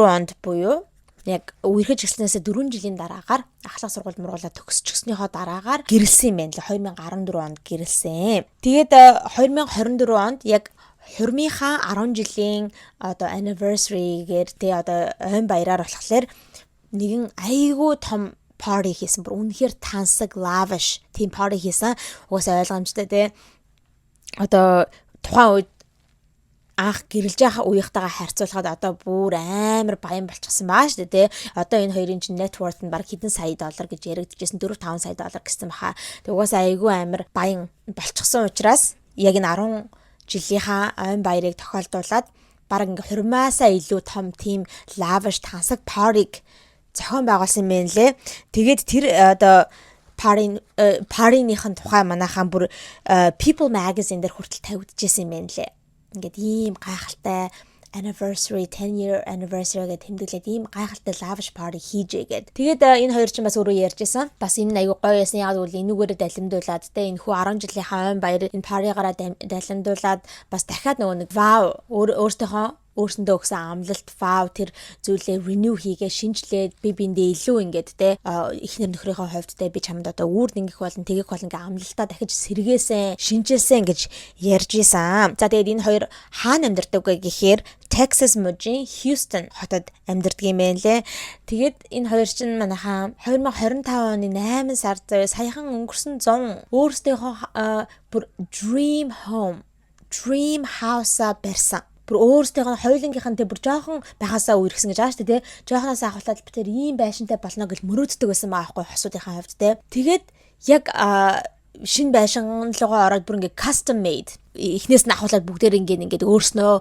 онд буюу яг үерхэж эхэлснээс 4 жилийн дараагаар ахлах сургууль мургуулаа төгсчихснийхоо дараагаар гэрэлсэн юм байна л 2014 онд гэрэлсэн. Тэгээд 2024 онд яг хурмынхаа 10 жилийн одоо anniversary-гээр тэ одоо ойн баяраар болохоор нэгэн айгүй том party хийсэн. Бүр үнэхээр тансаг lavish team party хийсэн. Угаасаа ойлгомжтой тэ одоо тухайн үед анх гэрэлж байгаа үеийнхтэйгээ харьцуулахад одоо бүр амар баян болчихсон баа шүү дээ. Одоо энэ хоёрын чинь net worth нь баг хэдэн сая доллар гэж яригдчихсэн 4-5 сая доллар гэсэн баха. Тэг угаасаа айгүй амар баян болчихсон учраас яг энэ 10 жилийнхаа ойн баярыг тохиолдуулаад баг ингээ хурмаасаа илүү том team lavish тансаг party зохион байгуулсан юм байна лээ. Тэгээд тэр одоо party-ийн тухай манайхан бүр People magazine дээр хүртэл тавигдчихсэн юм байна лээ. Ингээд ийм гайхалтай anniversary 10-year anniversary гэдэг тэмдэглээд ийм гайхалтай lavish party хийжээгээд. Тэгээд энэ хоёр ч бас өөрөө ярьжсэн. Бас энэ аягүй гоё ясан. Яг үл энүүгээр далимдуулаад тэ энэ хүү 10 жилийнхаа ойн баяр энэ паригаараа далимдуулаад бас дахиад нөгөө нэг wow өөрсөндөө өгсөн амлалт wow тэр зүйлээ renew хийгээ шинжлээд би биндээ илүү ингээд те эхнэр нөхрийнхөө хувьд те би чамд одоо үүрд ингэх болон тэгэх болон ингээ амлалтаа дахиж сэргээсэн шинжилсэн гэж ярьж исэн. За тэгээд энэ хоёр хаана амьдардаг вэ гэхээр Texas мужийн Houston хотод амьдардаг юм байна лээ. Тэгээд энэ хоёр чинь манайхаа 2025 оны 8 сард саяхан өнгөрсөн 100 өөрсдийнхөө бүр dream house-а барьсан. Бүр өөрсдийнхөө хоёулынгийнх нь бүр жоохон байхасаа үерхсэн гэж ааш тэ жоохноос ахуулаад би тэр ийм байшинтай болно гэж мөрөөддөг байсан байгаа байхгүй хосуудынхаа хувьд тэ. Тэгээд яг шинэ байшинлогоо ороод бүр ингээ custom made эхнээс нь ахуулаад бүгдээр ингээд өөрснөө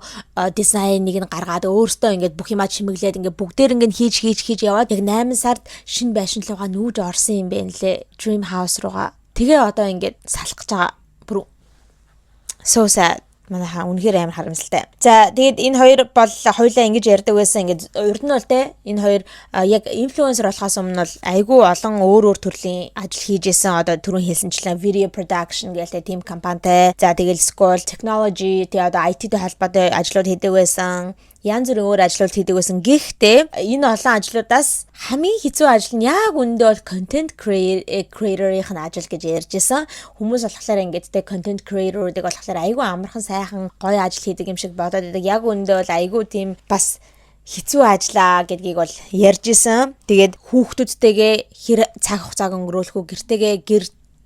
дизайныг нь гаргаад өөртөө ингээд бүх юмаа чимэглээд ингээд бүгдээр ингээд хийж яваад яг 8 сард шинэ байшинлогоо нүүж орсон юм байна лээ Dream House руугаа. Тэгээ одоо ингээд салах гэж байгаа. Бүр so sad. Манайхаа үнэхээр амар харамсалтай. За тэгээд энэ хоёр бол хоёулаа ингэж ярьдаг байсан. Ингээд урд нь бол те энэ хоёр яг инфлюенсер болохоос өмнө бол айгүй олон өөр төрлийн ажил хийж исэн. Одоо түрүүн хэлсэнчлэн video production гэлээ team компанитай. За тэгэл school technology тэгээ одоо IT-тэй холбоотой ажлууд хийдэг байсан. Янз бүрийн өөр ажлууд хийдэг байсан. Гэхдээ энэ олон ажлуудаас хамгийн хэцүү ажил нь яг үндэ бол content creator-ийн ажил гэж ярьжсэн. Хүмүүс болохоор ингээд тэ content creator-ыг болохоор айгүй амархан сайхан гоё ажил хийдэг юм шиг бодоод байдаг. Яг үндэ бол айгүй тийм бас хэцүү ажиллаа гэдгийг бол ярьжсэн. Тэгээд хүүхдүүдтэйгээ хэр цаг хугацааг өнгөрөөлөх үү,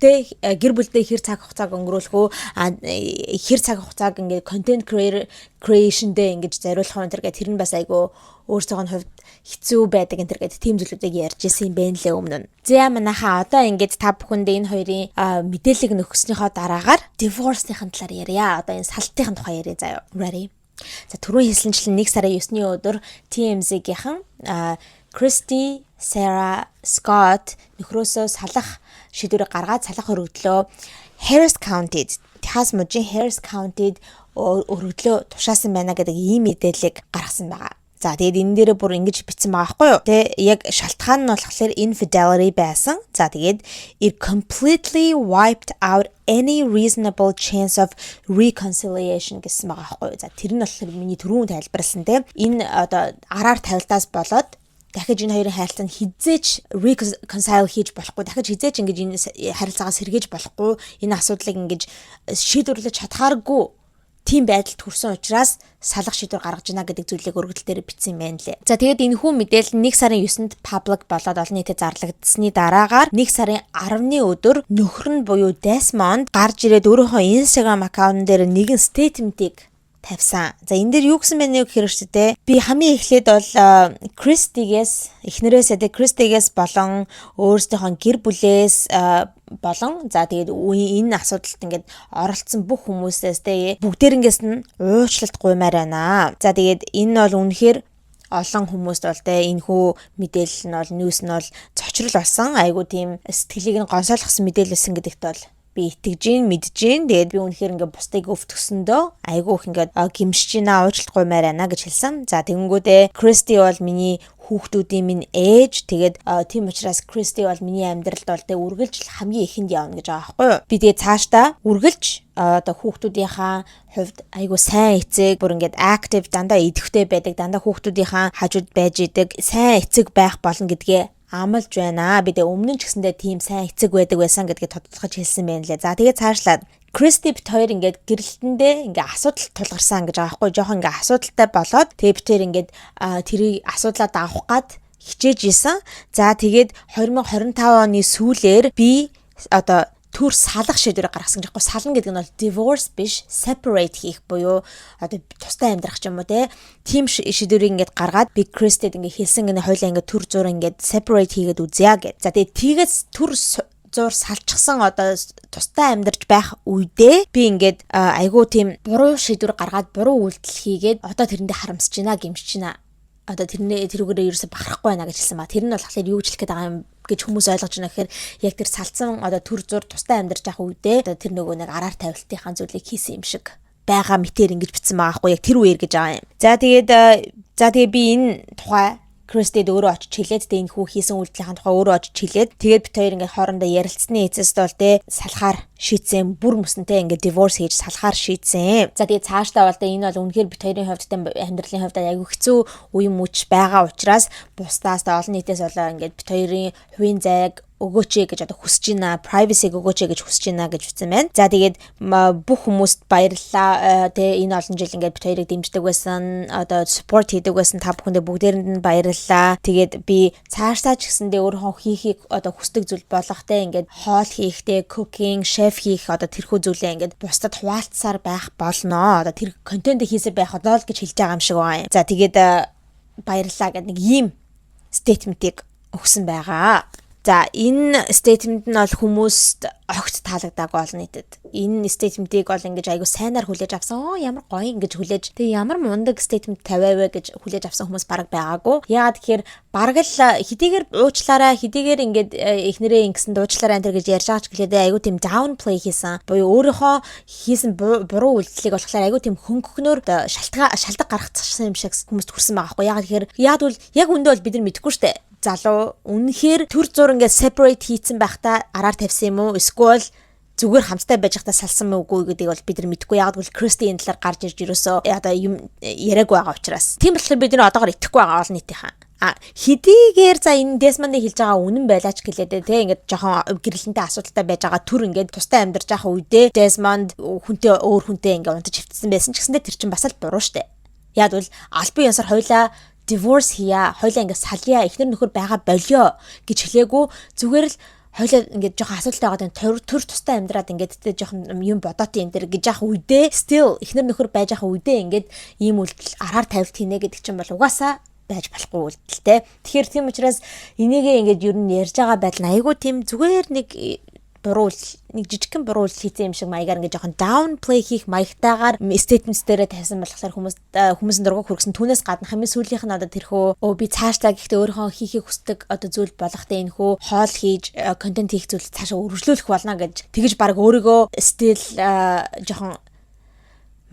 гэр бүлдээ хэр цаг хугацааг өнгөрөөлөх үү, хэр цаг хугацааг ингээд content creation дээр ингэж зориулах юм тэр гэх тэр нь бас айгүй өөрсдөө хувьд хэцүү байдаг энэ тэр гэх тийм зүйлүүдийг ярьж ирсэн юм байна лээ өмнө нь. За манайхаа одоо ингээд та бүхэндээ энэ хоёрын мэдээллийг нөхөснийхөө дараагаар divorce-ийн талаар ярья. Одоо энэ салтын тухай ярья заяа. Ready? За түрүүн хэлсэнчлэн 1 сарын 9-ний өдөр TMZ-гийнхан Christy Sarah Scott нөхрөөсөө салах шийдвэрийг гаргаад салах өргөдлөө Harris County-д Texas мужийн Harris County-д өргөдлөө тушаасан байна гэдэг ийм мэдээллийг гаргасан байгаа. За тэгээд энэ дээр бүр ингэж бичсэн байгаа байхгүй юу? Тэ яг шалтгаан нь болохоор infidelity байсан. За тэгээд it completely wiped out any reasonable chance of reconciliation гэсэн байгаа байхгүй юу? За тэр нь болохоор миний түрүүн тайлбарласан тэ энэ одоо араар тавилтаас болоод дахиж энэ хоёрын харилцаанд хизээч reconcile хийж болохгүй, дахиж хизээч ингэж энэ харилцаагаа сэргээж болохгүй, энэ асуудлыг ингэж шийдвэрлэж чадхааргүй тийм байдалд хүрсэн учраас салах шийдвэр гаргаж байна гэдэг зүйлийг өргөдөл дээр бичсэн юм байна лээ. За тэгээд энэ хүн мэдээлэл 1 сарын 9-нд public болоод олон нийтэд зарлагдсны дараагаар 1 сарын 10-ны өдөр нөхөр нь буюу Desmond гарч ирээд өөрийнхөө Instagram аккаунт дээр нэгэн statement-ийг тавьсан. За энэ дээр юу гэсэн бэ нэг хэрэгчтэй. Би хамгийн эхлээд бол Christygээс болон өөрсдийнхөө гэр бүлээс болон за тэгээд энэ асуудалд ингээд оролцсон бүх хүмүүсээс те бүгдээрнгээс нь уучлалт гуймаар байна. За тэгээд энэ бол үнэхээр олон хүмүүст бол те энэ хүү мэдээлэл нь бол ньюс нь бол цочрол болсон. Айгу тийм сэтгэлийг нь гонсойлгосон мэдээлэл байсан гэдэгт бол би итгэж гин мэдж гин тэгээд би үнэхээр ингээд бусдыг өвтгсөндөө айгүй их ингээд гимшиж гинэ уучлалт гуймаар байна гэж хэлсэн. За тэгэнгүүтээ Кристи бол миний хүүхдүүдийн минь ээж. Тэгээд тийм учраас Кристи бол миний амьдралд бол тэ үргэлж хамгийн ихэнд явна гэж байгаа байхгүй юу. Би тэгээд цаашдаа үргэлж одоо хүүхдүүдийнхаа хувьд айгу сайн эцэг бүр ингээд active дандаа идэвхтэй байдаг, дандаа хүүхдүүдийнхаа хажууд байж идэг сайн эцэг байх болно гэдгээ амлаж байна. Би тэгээ өмнө нь ч гэсэндээ тийм сайн эцэг байдаг байсан гэдгээ тодтолгож хэлсэн байна лээ. За тэгээ цаашлаад Кристи бит хоёр ингээд гэрэлтэндээ ингээ асуудал тулгарсан гэж байгаа байхгүй. Жохон ингээ асуудалтай болоод тэгээ бит хоёр ингээд тэрийг асуудлаа давах гад хичээж исэн. За тэгээд 2025 оны сүүлээр би одоо төр салах шийдвэрийг гаргасан гэж байна. Сална гэдэг нь бол divorce биш, separate хийх буюу одоо тусдаа амьдрах ч юм уу тийм шийдвэрийг ингээд гаргаад би Кристид ингээд хэлсэн гэнэ хоёлаа ингээд төр зур ингээд separate хийгээд үзье гэж. За тэгээд тийгээс төр зур салчихсан одоо тусдаа амьдарч байх үедээ би ингээд айгуу тийм буруу шийдвэр гаргаад буруу үйлдэл хийгээд одоо тэрэндээ харамсаж байна, гэмшиж байна. Одоо тэрүүгээрээ ерөөсө бахарахгүй байна гэж хэлсэн ба. Тэр нь болохоор юу ч хэлэх гээд байгаа юм гэж хүмүүс ойлгож байна гэхээр яг тэр салцсан одоо төр зур тусдаа амьдарч байх үедээ одоо тэр нөгөө нэг араар тавилтынхаа зүйлийг хийсэн юм шиг байгаа мэтэр ингэж битсэн байгаа хгүй яг тэр үеэр гэж байгаа юм. За тэгээд би энэ тухай Кристид өөрөө очиж хэлээд тэ энэ хүү хийсэн үйлдэлийн тухай өөрөө очиж хэлээд тэгээд бит хоёр ингээд хоорондоо ярилцсны эцэст бол салахаар шийдсэн бүр мөснөнтэй ингээд divorce хийж салахаар шийдсэн. За тэгээд цаашдаа бол энэ бол үнэхээр бит хоёрын хувьд амьдралын хувьд аягүй хэцүү үе мөч байгаа учраас бусдаас олон нийтээс болоо ингээд бит хоёрын хувийн зайг өгөөч гэж одоо хүсэж байна, privacy өгөөч гэж хүсэж байна гэж үтсэн байна. За тэгээд бүх хүмүүст баярлалаа. Тэ энэ олон жил ингээд бит хоёрыг дэмждэг байсан, одоо support хийдэг байсан та бүхэндээ бүгдээрэнд нь баярлалаа. Тэгээд би цаашдаа ч гэсэндээ өөрөө хийхийг одоо хүсдэг зүйл болохтэй ингээд хоол хийхтэй, cooking, chef хийх одоо тэрхүү зүйлээ ингээд бусдад хуваалцсаар байх болно. Одоо тэр контент хийсээр байх одоо л гэж хэлж байгаа юм шиг байна. За тэгээд баярлалаа гэдэг нэг ийм statement-ийг өгсөн байгаа. За энэ statement нь бол хүмүүст огт таалагдаагүй олон нийтэд. Энэ statement-ийг бол ингэж айгу сайнаар хүлээж авсан. Ямар гоё ингэж хүлээж. Тэгээ ямар мундаг statement тавиавэ гэж хүлээж авсан хүмүүс бараг байгаагүй. Яагаад тэгэхээр бараг л хэдийгээр уучлаарай, хэдийгээр ингэж эхнэрээ ингэсэн дуучлаарай энэ гэж ярьж байгаа ч гэлээ айгу тийм downplay хийсэн. Буюу өөрийнхөө хийсэн буруу үйлдэлийг болохоор айгу тийм хөнгөнөр шалтгаан гаргацсан юм шиг хүмүүст хүрсэн байгаа байхгүй. Яагаад тэгэхээр яг үндэ бол бид нар мэдэхгүй штэ. Залуу үнэхээр төр зур ингээд separate хийцэн байхдаа араар тавьсан юм уу? Эсвэл зүгээр хамтдаа байж байхдаа салсан мó үгүй гэдгийг бол бид нар мэдэхгүй. Яг бол Кристи энэ талаар гарч ирж ерөөсөө одоо юм яриаг байгаа учраас. Тийм болохоор бид нар одоогоор итгэхгүй байгаа олон нийтийнхэн. Хэдийгээр за энэ Desmond-ыг хэлж байгаа үнэн байлаач гэлээ те ингээд жоохон гэрэлэнтэй асуудалтай байж байгаа төр ингээд тустай амьдарч байгаа үедээ Desmond өөр хүнтэй ингээд унтаж хөвтсөн байсан ч гэсэндээ тэр чинь бас л буруу штэ. Яг бол албан ёсоор хоёлаа divorce хийя, хоёлаа ингээд салъя, эхнэр нөхөр байгаа болио гэж хэлээгүй. Зүгээр л хоёлаа ингээд жоохон асуудалтай байгаа төр тустай амьдраад ингээд тэ жоохон юм бодоот юм дээр гэж яах үедээ still эхнэр нөхөр байж байгаа үедээ ингээд ийм үйлдэл араар тавилт хийнэ гэдэг чинь бол угаасаа байж болохгүй үйлдэлтэй. Тэгэхээр тийм учраас энийгээ ингээд ер нь ярьж байгаа байдал нь айгүй тийм зүгээр нэг жижигхэн буруу хийсэн юм шиг маягаар ингээд жоохон downplay хийх маягтайгаар statements дээрээ тавьсан болохоор хүмүүсийн дургуй хүргэсэн. Түүнээс гадна хамгийн сүүлийнх нь одоо тэрхүү би цаашдаа гэхдээ өөрийнхөө хийхийг хүсдэг одоо зүйл болохтой энэ хүү хоол хийж контент хийх зүйл цаашаа үргэлжлүүлэх болно гэж тэгэж баг өөрийгөө still жоохон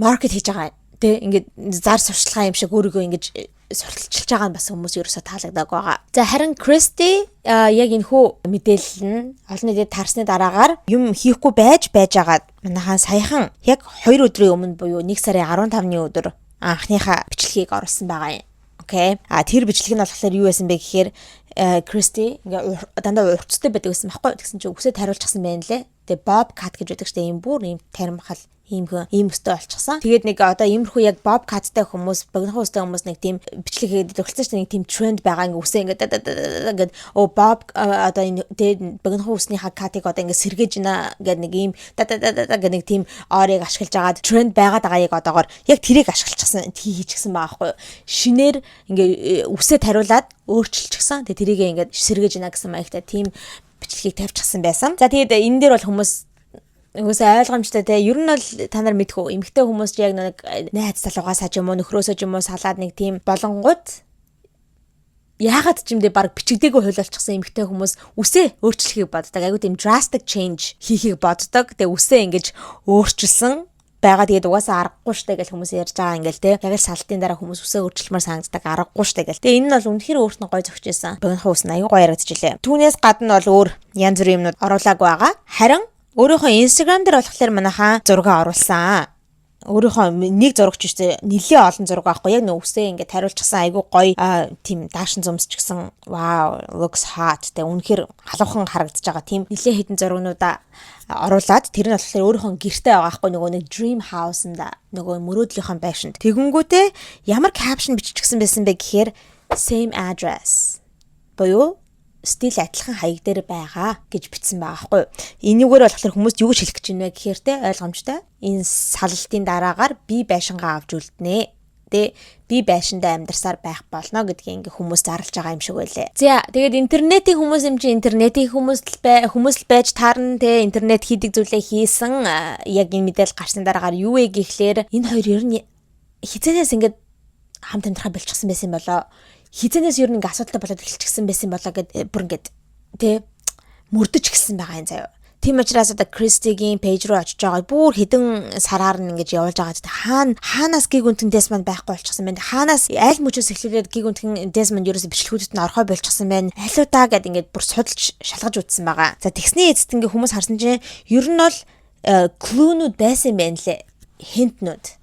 маркет хийж байгаа. Тэ ингээд зар сурчлагаа юм шиг өөрийгөө ингэж сурталчилж байгаа нь бас хүмүүс ерөөсө таалагдаагүй байгаа. За харин Кристи яг энэ хүү мэдээлэл нь олон нийтэд тарсны дараагаар юм хийхгүй байж байгаад манайхаа саяхан яг 2 өдрийн өмнө буюу 1 сарын 15-ны өдөр анхныхаа бичлэгийг оруулсан байгаа юм. Окей. Тэр бичлэг нь болохоор юу байсан бэ гэхээр Кристи ингээ дандаа уртцтай байдаг байсан байхгүй. Тэгсэн чинь үгсээ тариулчихсан байна лээ. Тэгээ Bobcat гэж байдаг штэ ийм бүр ийм таримхал ийм өстэй болчихсон. Тэгээд нэг одоо иймэрхүү яг Bobcat-тай хүмүүс, богинохон өстэй хүмүүс нэг тийм бичлэг хийгээд төгөлцсөн чинь нэг тийм тренд байгаа ингээ үсээ ингээ Bob одоо энэ богинохон өснийхаа катыг одоо ингээ сэргээж гинэ гэдэг нэг ийм гэдэг нэг тийм орыг ашиглаж агаад тренд байгаад байгаа яг одоогоор яг тэрийг ашиглчихсан хийчихсэн байгаа байхгүй. Шинээр ингээ үсээ тариулаад өөрчилчихсэн. Тэгээд тэрийг ингээ сэргээж гинэ гэсэн маягтай тийм бичлэгийг тавьчихсан байсан. За тэгээд энэ дээр бол хүмүүс үгүйсээ ойлгомжтой те. Ер нь бол та нар мэдхүү эмэгтэй хүмүүс яг нэг найз залуугаас ч юм уу нөхрөөсөө ч юм уу салаад нэг тийм болонгууд яагаад ч юм дэ баг бичигдээгүй хуйлалчихсан эмэгтэй хүмүүс үсээ өөрчлөхийг боддог. Айгуу тийм drastic change хийхийг боддог. Тэгээ үсээ ингэж өөрчилсөн байгаа. Тэгээд угаасаа аргагүй штэ гэж хүмүүс ярьж байгаа ингээл те. Яг л салтын дараа хүмүүс үсээ өөрчлөмөр санагддаг аргагүй штэ гэл. Тэгээ энэ нь бол үнэхээр өөрт нь гой зөгчээсэн. Богинохон ус нь аюу гоё ярагдчихлээ. Түүнээс гадна бол өөр янз бүрийн юмнууд оруулаагүй байгаа. Харин өөрийнхөө Instagram дээр болохоор манайхаа зураг оруулсан. Өөрийнхөө нэг зурагч шүү дээ. Нэлээд олон зураг байхгүй. Яг нөө үсээ ингээд хариулчихсан айгүй гоё тийм даашин зумсчихсан. Wow, looks hot. Тэ үнэхээр халуухан харагдаж байгаа. Тийм нэлээд хэдэн зурагнуудаа оруулаад тэр нь болохоор өөрийнхөө гэртээ байгаа байхгүй. Нөгөө нэг dream house-нда нөгөө мөрөөдлийнхөө байшинд. Тэгэнгүүтээ ямар caption биччихсэн байсан бэ гэхээр same address. Боёо стил адилхан хаяг дээр байгаа гэж бичсэн байгаа байхгүй. Энийгээр болохоор хүмүүст юу гэж хэлэх гэж байна вэ гэхээр те ойлгомжтой. Энэ салалтын дараагаар би байшингаа авч үлднэ. Тэ би байшиндаа амьдарсаар байх болно гэдгийг ингээ хүмүүс зарлж байгаа юм шиг байлээ. За тэгээд интернетийн хүмүүс юм чи интернетийн хүмүүс л байж таарна те интернет хийдэг зүйлээ хийсэн. Яг энэ мэдээлэл гарсны дараагаар юу вэ гэхлээр энэ хоёр ер нь хизэнээс ингээ хамт амьдрахаа бэлчсэн байсан болоо. Хизэнээс ер нь ингээ асуудалтай болоод эхэлчихсэн байсан болоо гэд бүр ингээд тэ мөрдөж гисэн байгаа юм заяа. Тийм учраас одоо Кристигийн пэйж руу очиж байгаа бүр хэдэн сараар нь ингэж явуулж байгаа. Хаанаас гиг үнтэн Desmond байхгүй болчихсон байна. Хаанаас аль мөчөөс эхлүүлээд гиг үнтэн Desmond ерөөсө бичлэгүүдэд нь орхой болчихсон байна. Алиудаа гэд ингээд бүр судалж шалгаж үзсэн байгаа. За тэгсний эцэст ингээ хүмүүс харсан чинь ер нь бол клүүнүүд байсан байна лээ. Хинтнүүд.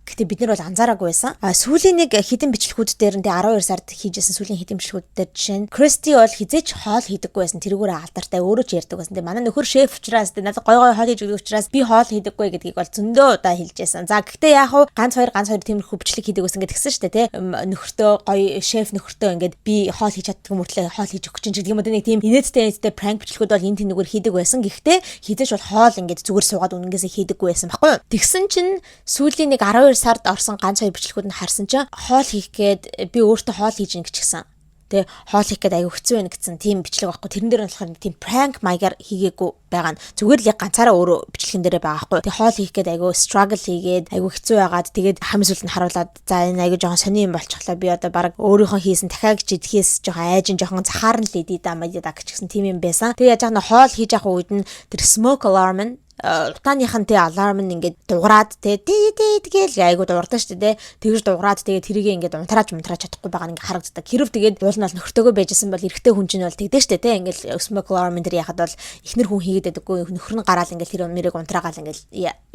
Гэтэ бид нар бол анзаараагүй байсан. Сүүлийн нэг хідэн бичлэгүүд дээр нь 12 сард хийжсэн сүүлийн хідэн бичлэгүүд дээр жишээ нь Кристи бол хизээч хоол хийдэггүй байсан. Тэрүүгээр алдартай өөрөө ч ярьдаг байсан. Манай нөхөр шеф учраас надад гой хоол хийж өгдөг учраас би хоол хийдэггүй гэдгийг бол зөндөө удаа хэлжсэн. За гэхдээ яг хуу ганц хоёр тиймэрхүү бичлэг хийдэг байсан гэдгсэн шүү дээ, тэ. Нөхөртөө гой шеф нөхөртөө ингээд би хоол хийж чаддаг мөртлөө хоол хийж өгч чинь гэдэг юм уу нэг тийм инээдтэй пранк бичлэгүүд бол энэ тэнэгээр хийдэг байсан. Гэхдээ хизээч бол хоол ингээд зүгээр суугаад үнэнгээсээ хийдэггүй байсан баггүй. Тэгсэн чинь сүүлийн нэг 12 сард орсон ганц хоёр бичлэгүүд нь харсан чинь хоол хийх гээд би өөртөө хоол хийж ин гэчихсэн. Тэ хоол хийх гээд аягүй хэцүү байна гэсэн тийм бичлэг байхгүй. Тэрэн дээр нь болохоор тийм prank маягаар хийгээгүй байгаа нь. Зүгээр л яг ганцаараа өөрөө бичлэгэн дээрээ байгаа байхгүй. Тэ хоол хийх гээд аягүй struggle хийгээд аягүй хэцүү байгаад тэгээд хамгийн сүүлд нь харуулад за энэ аягүй жоохон сони юм болчихлоо. Би одоо баг өөрийнхөө хийсэн дахиад жидхээс жоохон айжин жоохон захаар нь л идэе да маяг гэсэн тийм юм байсан. Тэгээд яаж яана хоол хийж явах үед нь тэр smoke alarm нь утааныхан тэ аларм нь ингээд дуурайд тэ тэгэл айгуу дуурдаа штэ тэ тэгж дуурайд тэгээ тэрийг ингээд унтрааж чадахгүй байгаа нь ингээд харагддаг. Хэрв тэгээд уул нь бол нөхөртөөгөө байжсэн бол эрэгтэй хүн чинь бол тэгдэж штэ тэ ингээд smoke alarm энэ яхад бол ихнэр хүн хийгээд байдаггүй нөхөр нь гараал ингээд тэр нэрийг унтраагаал ингээд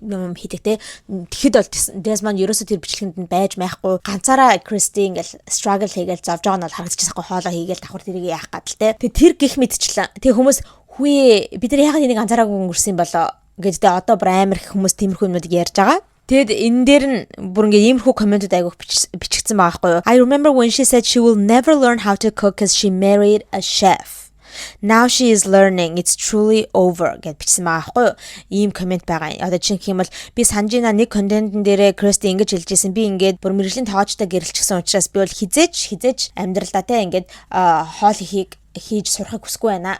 юм хийдэг тэ. Тэгэхэд бол Desmond ерөөсө тэр бичлэгэнд нь байж майхгүй ганцаараа Кристи ингээд struggle хийгээл зовж байгаа нь бол харагдчихсан хоолоо хийгээл давхар тэрийг яах гадал тэ. Тэгээ тэр гих мэдчихлээ. Тэгээ хүмүүс хүү бид нар яагаад энийг анзаараагүй өнгөрсөн болоо гэдэг одоо бүр амар их хүмүүс тиймэрхүү юмнуудыг ярьж байгаа. Тэгэд энэ дээр нь бүр ингээд иймэрхүү комментууд айгуух бичигдсэн байгаа байхгүй юу? I remember when she said she will never learn how to cook because she married a chef. Now she is learning. It's truly over гэж бичсэн байгаа байхгүй юу? Ийм коммент байгаа. Одоо чинь гэх юм бол би санжина нэг контентын дээрээ Кристи ингэж хэлжсэн. Би ингээд бүр мэрэгжлийн тоочтой гэрэлчихсэн учраас би бол хизээч амьдралдаа те ингээд хоол хийж сурахыг хүсэхгүй байна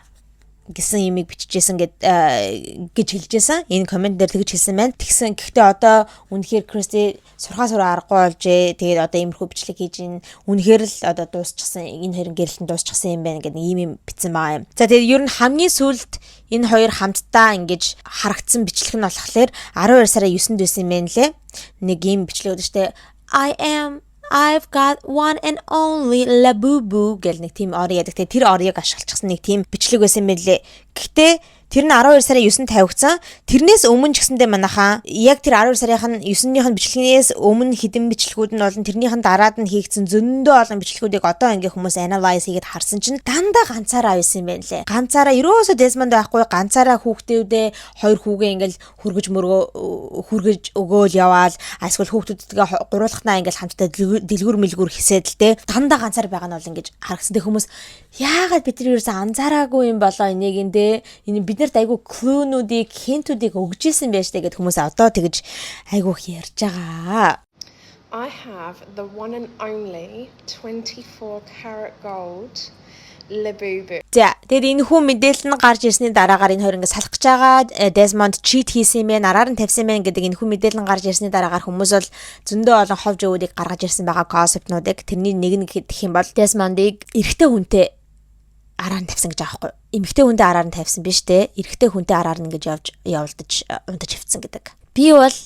гэсэн юмыг бичижсэн гэж хэлжсэн. Энэ коммент дээр тэгж хэлсэн байна. Тэгсэн гэхдээ одоо үнэхээр Кристи сураа аргагүй болжээ. Тэгээд одоо иймэрхүү бичлэг хийж ин үнэхээр л одоо дуусчихсан. Энэ хоёрын гэрэлтэн дуусчихсан юм байна гэдэг ийм бичсэн байгаа юм. За тэгээд ер нь хамгийн сүүлд энэ хоёр хамтдаа ингэж харагдсан бичлэг нь болохоор 12 сарын 9-нд байсан юм байна лээ. Нэг ийм бичлэг өгдөө штэ. I've got one and only Labubu гэл нэг тийм ори ядаг. Тэр орийг ашиглчихсан нэг тийм бичлэг байсан юм байлээ. Гэхдээ тэр нь 12 сарын 9-нд тавигдсан. Тэрнээс өмнө ч гэсэндээ манайхаа яг тэр 12 сарын 9-ийнх нь бичлэгнээс өмнө хідэн бичлэгүүд нь болон тэрнийх нь дараад нь хийгдсэн зөндөө олон бичлэгүүдийг одоо ингээ хүмүүс analyze хийгээд харсан чинь дандаа ганцаараа байсан юм байна лээ. Ганцаараа ерөөсөө Desmond байхгүй ганцаараа хүүхдүүдээ хоёр хүүгээ ингээл хүргэж өгөөл яваал эсвэл хүүхдүүдтэйгээ гуруулхнаа ингээл хамтдаа дэлгүр мэлгүр хисээд л те дандаа ганцаар байгаа нь бол ингэж харагсан. Тэг хүмүүс яагаад бид нар ерөөсөө анзаараагүй юм болоо энийг энэ бид нарт айгу клүүнүүдийг хинтүүдийг өгж исэн байж тэгээд хүмүүс одоо тэгж айгуух ярьж байгаа. I have the one and only 24 karat gold Labubu. За тэгээд энэ хүн мэдээлэл нь гарч ирсний дараагаар энэ хоёр ингээд салах гэж байгаа. Desmond cheat хийсэн юм бэ, араар нь тавьсан юм бэ гэдэг энэ хүн мэдээлэл нь гарч ирсний дараагаар хүмүүс бол зөндөө олон ховж өвүүдийг гаргаж ирсэн байгаа концептнуудыг. Тэрний нэг нь гэх юм бол Desmond-ыг эрэгтэй хүнтэй араар нь тавьсан гэж байгаа байхгүй. Эмэгтэй хүнтэй араар нь тавьсан биш те. Эрэгтэй хүнтэй араар нь ингэж явуулдаж унтаж хөвцсөн гэдэг. Би бол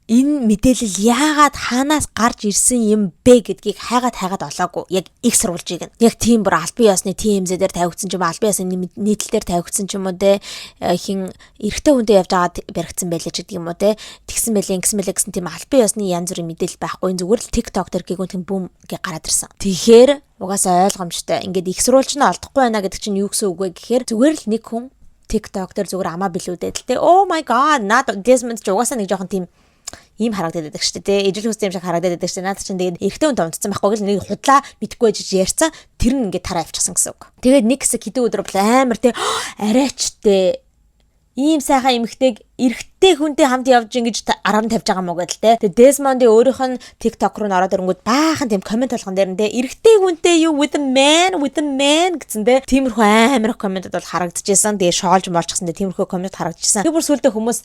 энэ мэдээлэл яагаад хаанаас гарч ирсэн юм бэ гэдгийг хайгаад олоогүй. Яг их сурвалжийг нь. Яг тийм бүр албан ёсны TMZ дээр тавигдсан ч юм уу, албан ёсны нийтлэлээр тавигдсан ч юм уу те, хин эрэгтэй хүнтэй явж байгаад баригдсан байлаа ч гэдэг юм уу те. Тэгсэн байлээ гэсэн тийм албан ёсны янз бүрийн мэдээлэл байхгүй. Энэ зүгээр л TikTok дээр гэгүүн тийм бүүм гэ гараад ирсэн. Тэгэхээр угаасаа ойлгомжтой. Ингээд их сурвалж нь олдохгүй байна гэдэг чинь юу гэсэн үг вэ гэхээр зүгээр л нэг хүн TikTok дээр зүгээр амаа билүүдэд л те. Oh my god, наад Desmond ч угаасаа нэг жоохон тийм ийм харагдаад байдаг шүү дээ. Ижил хүстэй юм шиг харагдаад байдаг шүү. Наад чинь тэгээд эрэгтэй хүнтэй унтцсан байхгүй гэл нэг худлаа мэдгүй гэж ярьсан. Тэр нь ингээд тараа авчихсан гэсэн үг. Тэгээд нэг хэсэг хэдэн өдөр бол амар те арайчтэй ийм сайхан эмэгтэйг эрэгтэй хүнтэй хамт явж ингэж араар нь тавьж байгаа мó гэдэл те. Тэгээд Desmond-ийн өөрийнх нь TikTok руу ороод ирэнгүүт баахан тийм комент болгон дээр нь те эрэгтэй хүнтэй юу with a man гэсэн те. Тиймэрхүү амар комментод бол харагдчихсан. Тэгээд шоолж молчихсан те тиймэрхүү коммент харагдчихсан. Тэгээд бүр сүулдэ хүмүүс